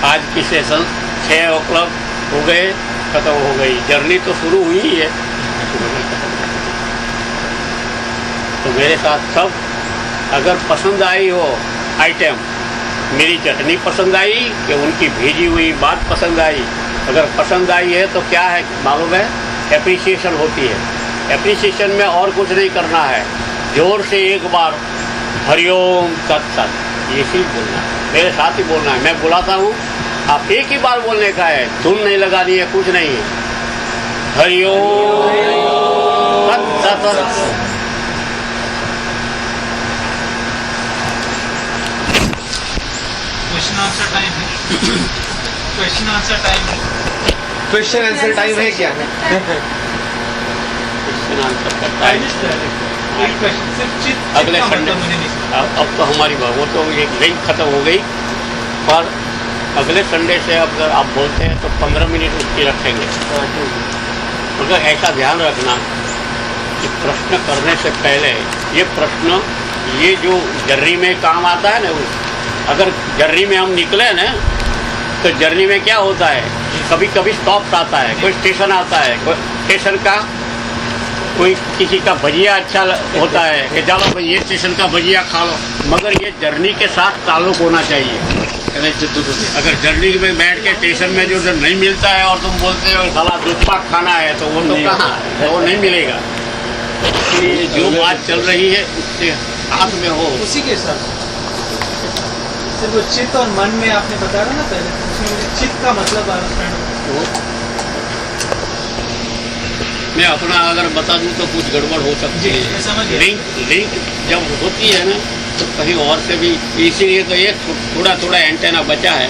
आज की सेशन 6 o'clock हो गए, खत्म हो गई। जर्नी तो शुरू हुई ही है। तो मेरे साथ सब, अगर पसंद आई हो आइटम, मेरी चटनी पसंद आई कि उनकी भेजी हुई बात पसंद आई, अगर पसंद आई है तो क्या है मालूम है? एप्रिसिएशन होती है। एप्रिसिएशन में और कुछ नहीं करना है, जोर से एक बार हरिओम तत्सत ये चीज बोलना है, मेरे साथ ही बोलना है। मैं बुलाता हूँ, आप एक ही बार बोलने का है, धुन नहीं लगानी है, कुछ नहीं है। हरिओम तत्सत। क्वेश्चन आंसर टाइम है। क्वेश्चन आंसर टाइम है। क्वेश्चन आंसर टाइम है क्या? क्वेश्चन आंसर का टाइम अगले संडे। अब तो हमारी वो तो एक लिंक खत्म हो गई, पर अगले संडे से अगर आप बोलते हैं तो 15 मिनट उसकी रखेंगे। मगर ऐसा ध्यान रखना कि प्रश्न करने से पहले ये प्रश्न, ये जो जर्नी में काम आता है ना, अगर जर्नी में हम निकले ना, तो जर्नी में क्या होता है, कभी कभी स्टॉप आता है, कोई स्टेशन आता है, कोई स्टेशन का कोई किसी का भजिया अच्छा होता है कि चलो भाई ये स्टेशन का भजिया खा लो, मगर ये जर्नी के साथ ताल्लुक होना चाहिए। अगर जर्नी में बैठ के स्टेशन में जो नहीं मिलता है और तुम बोलते हो साला दूध पाक खाना है, तो वो तो कहाँ, वो नहीं मिलेगा। इसलिए जो बात चल रही है उससे हाथ में हो, उसी के साथ सिर्फ वो चित्त और मन में आपने बताया ना पहले, उसमें मुझे चित्त का मतलब मैं अपना अगर बता दूं तो कुछ गड़बड़ हो सकती है। लिंक जब होती है ना, तो कहीं और से भी, इसीलिए तो एक थोड़ा थोड़ा एंटेना बचा है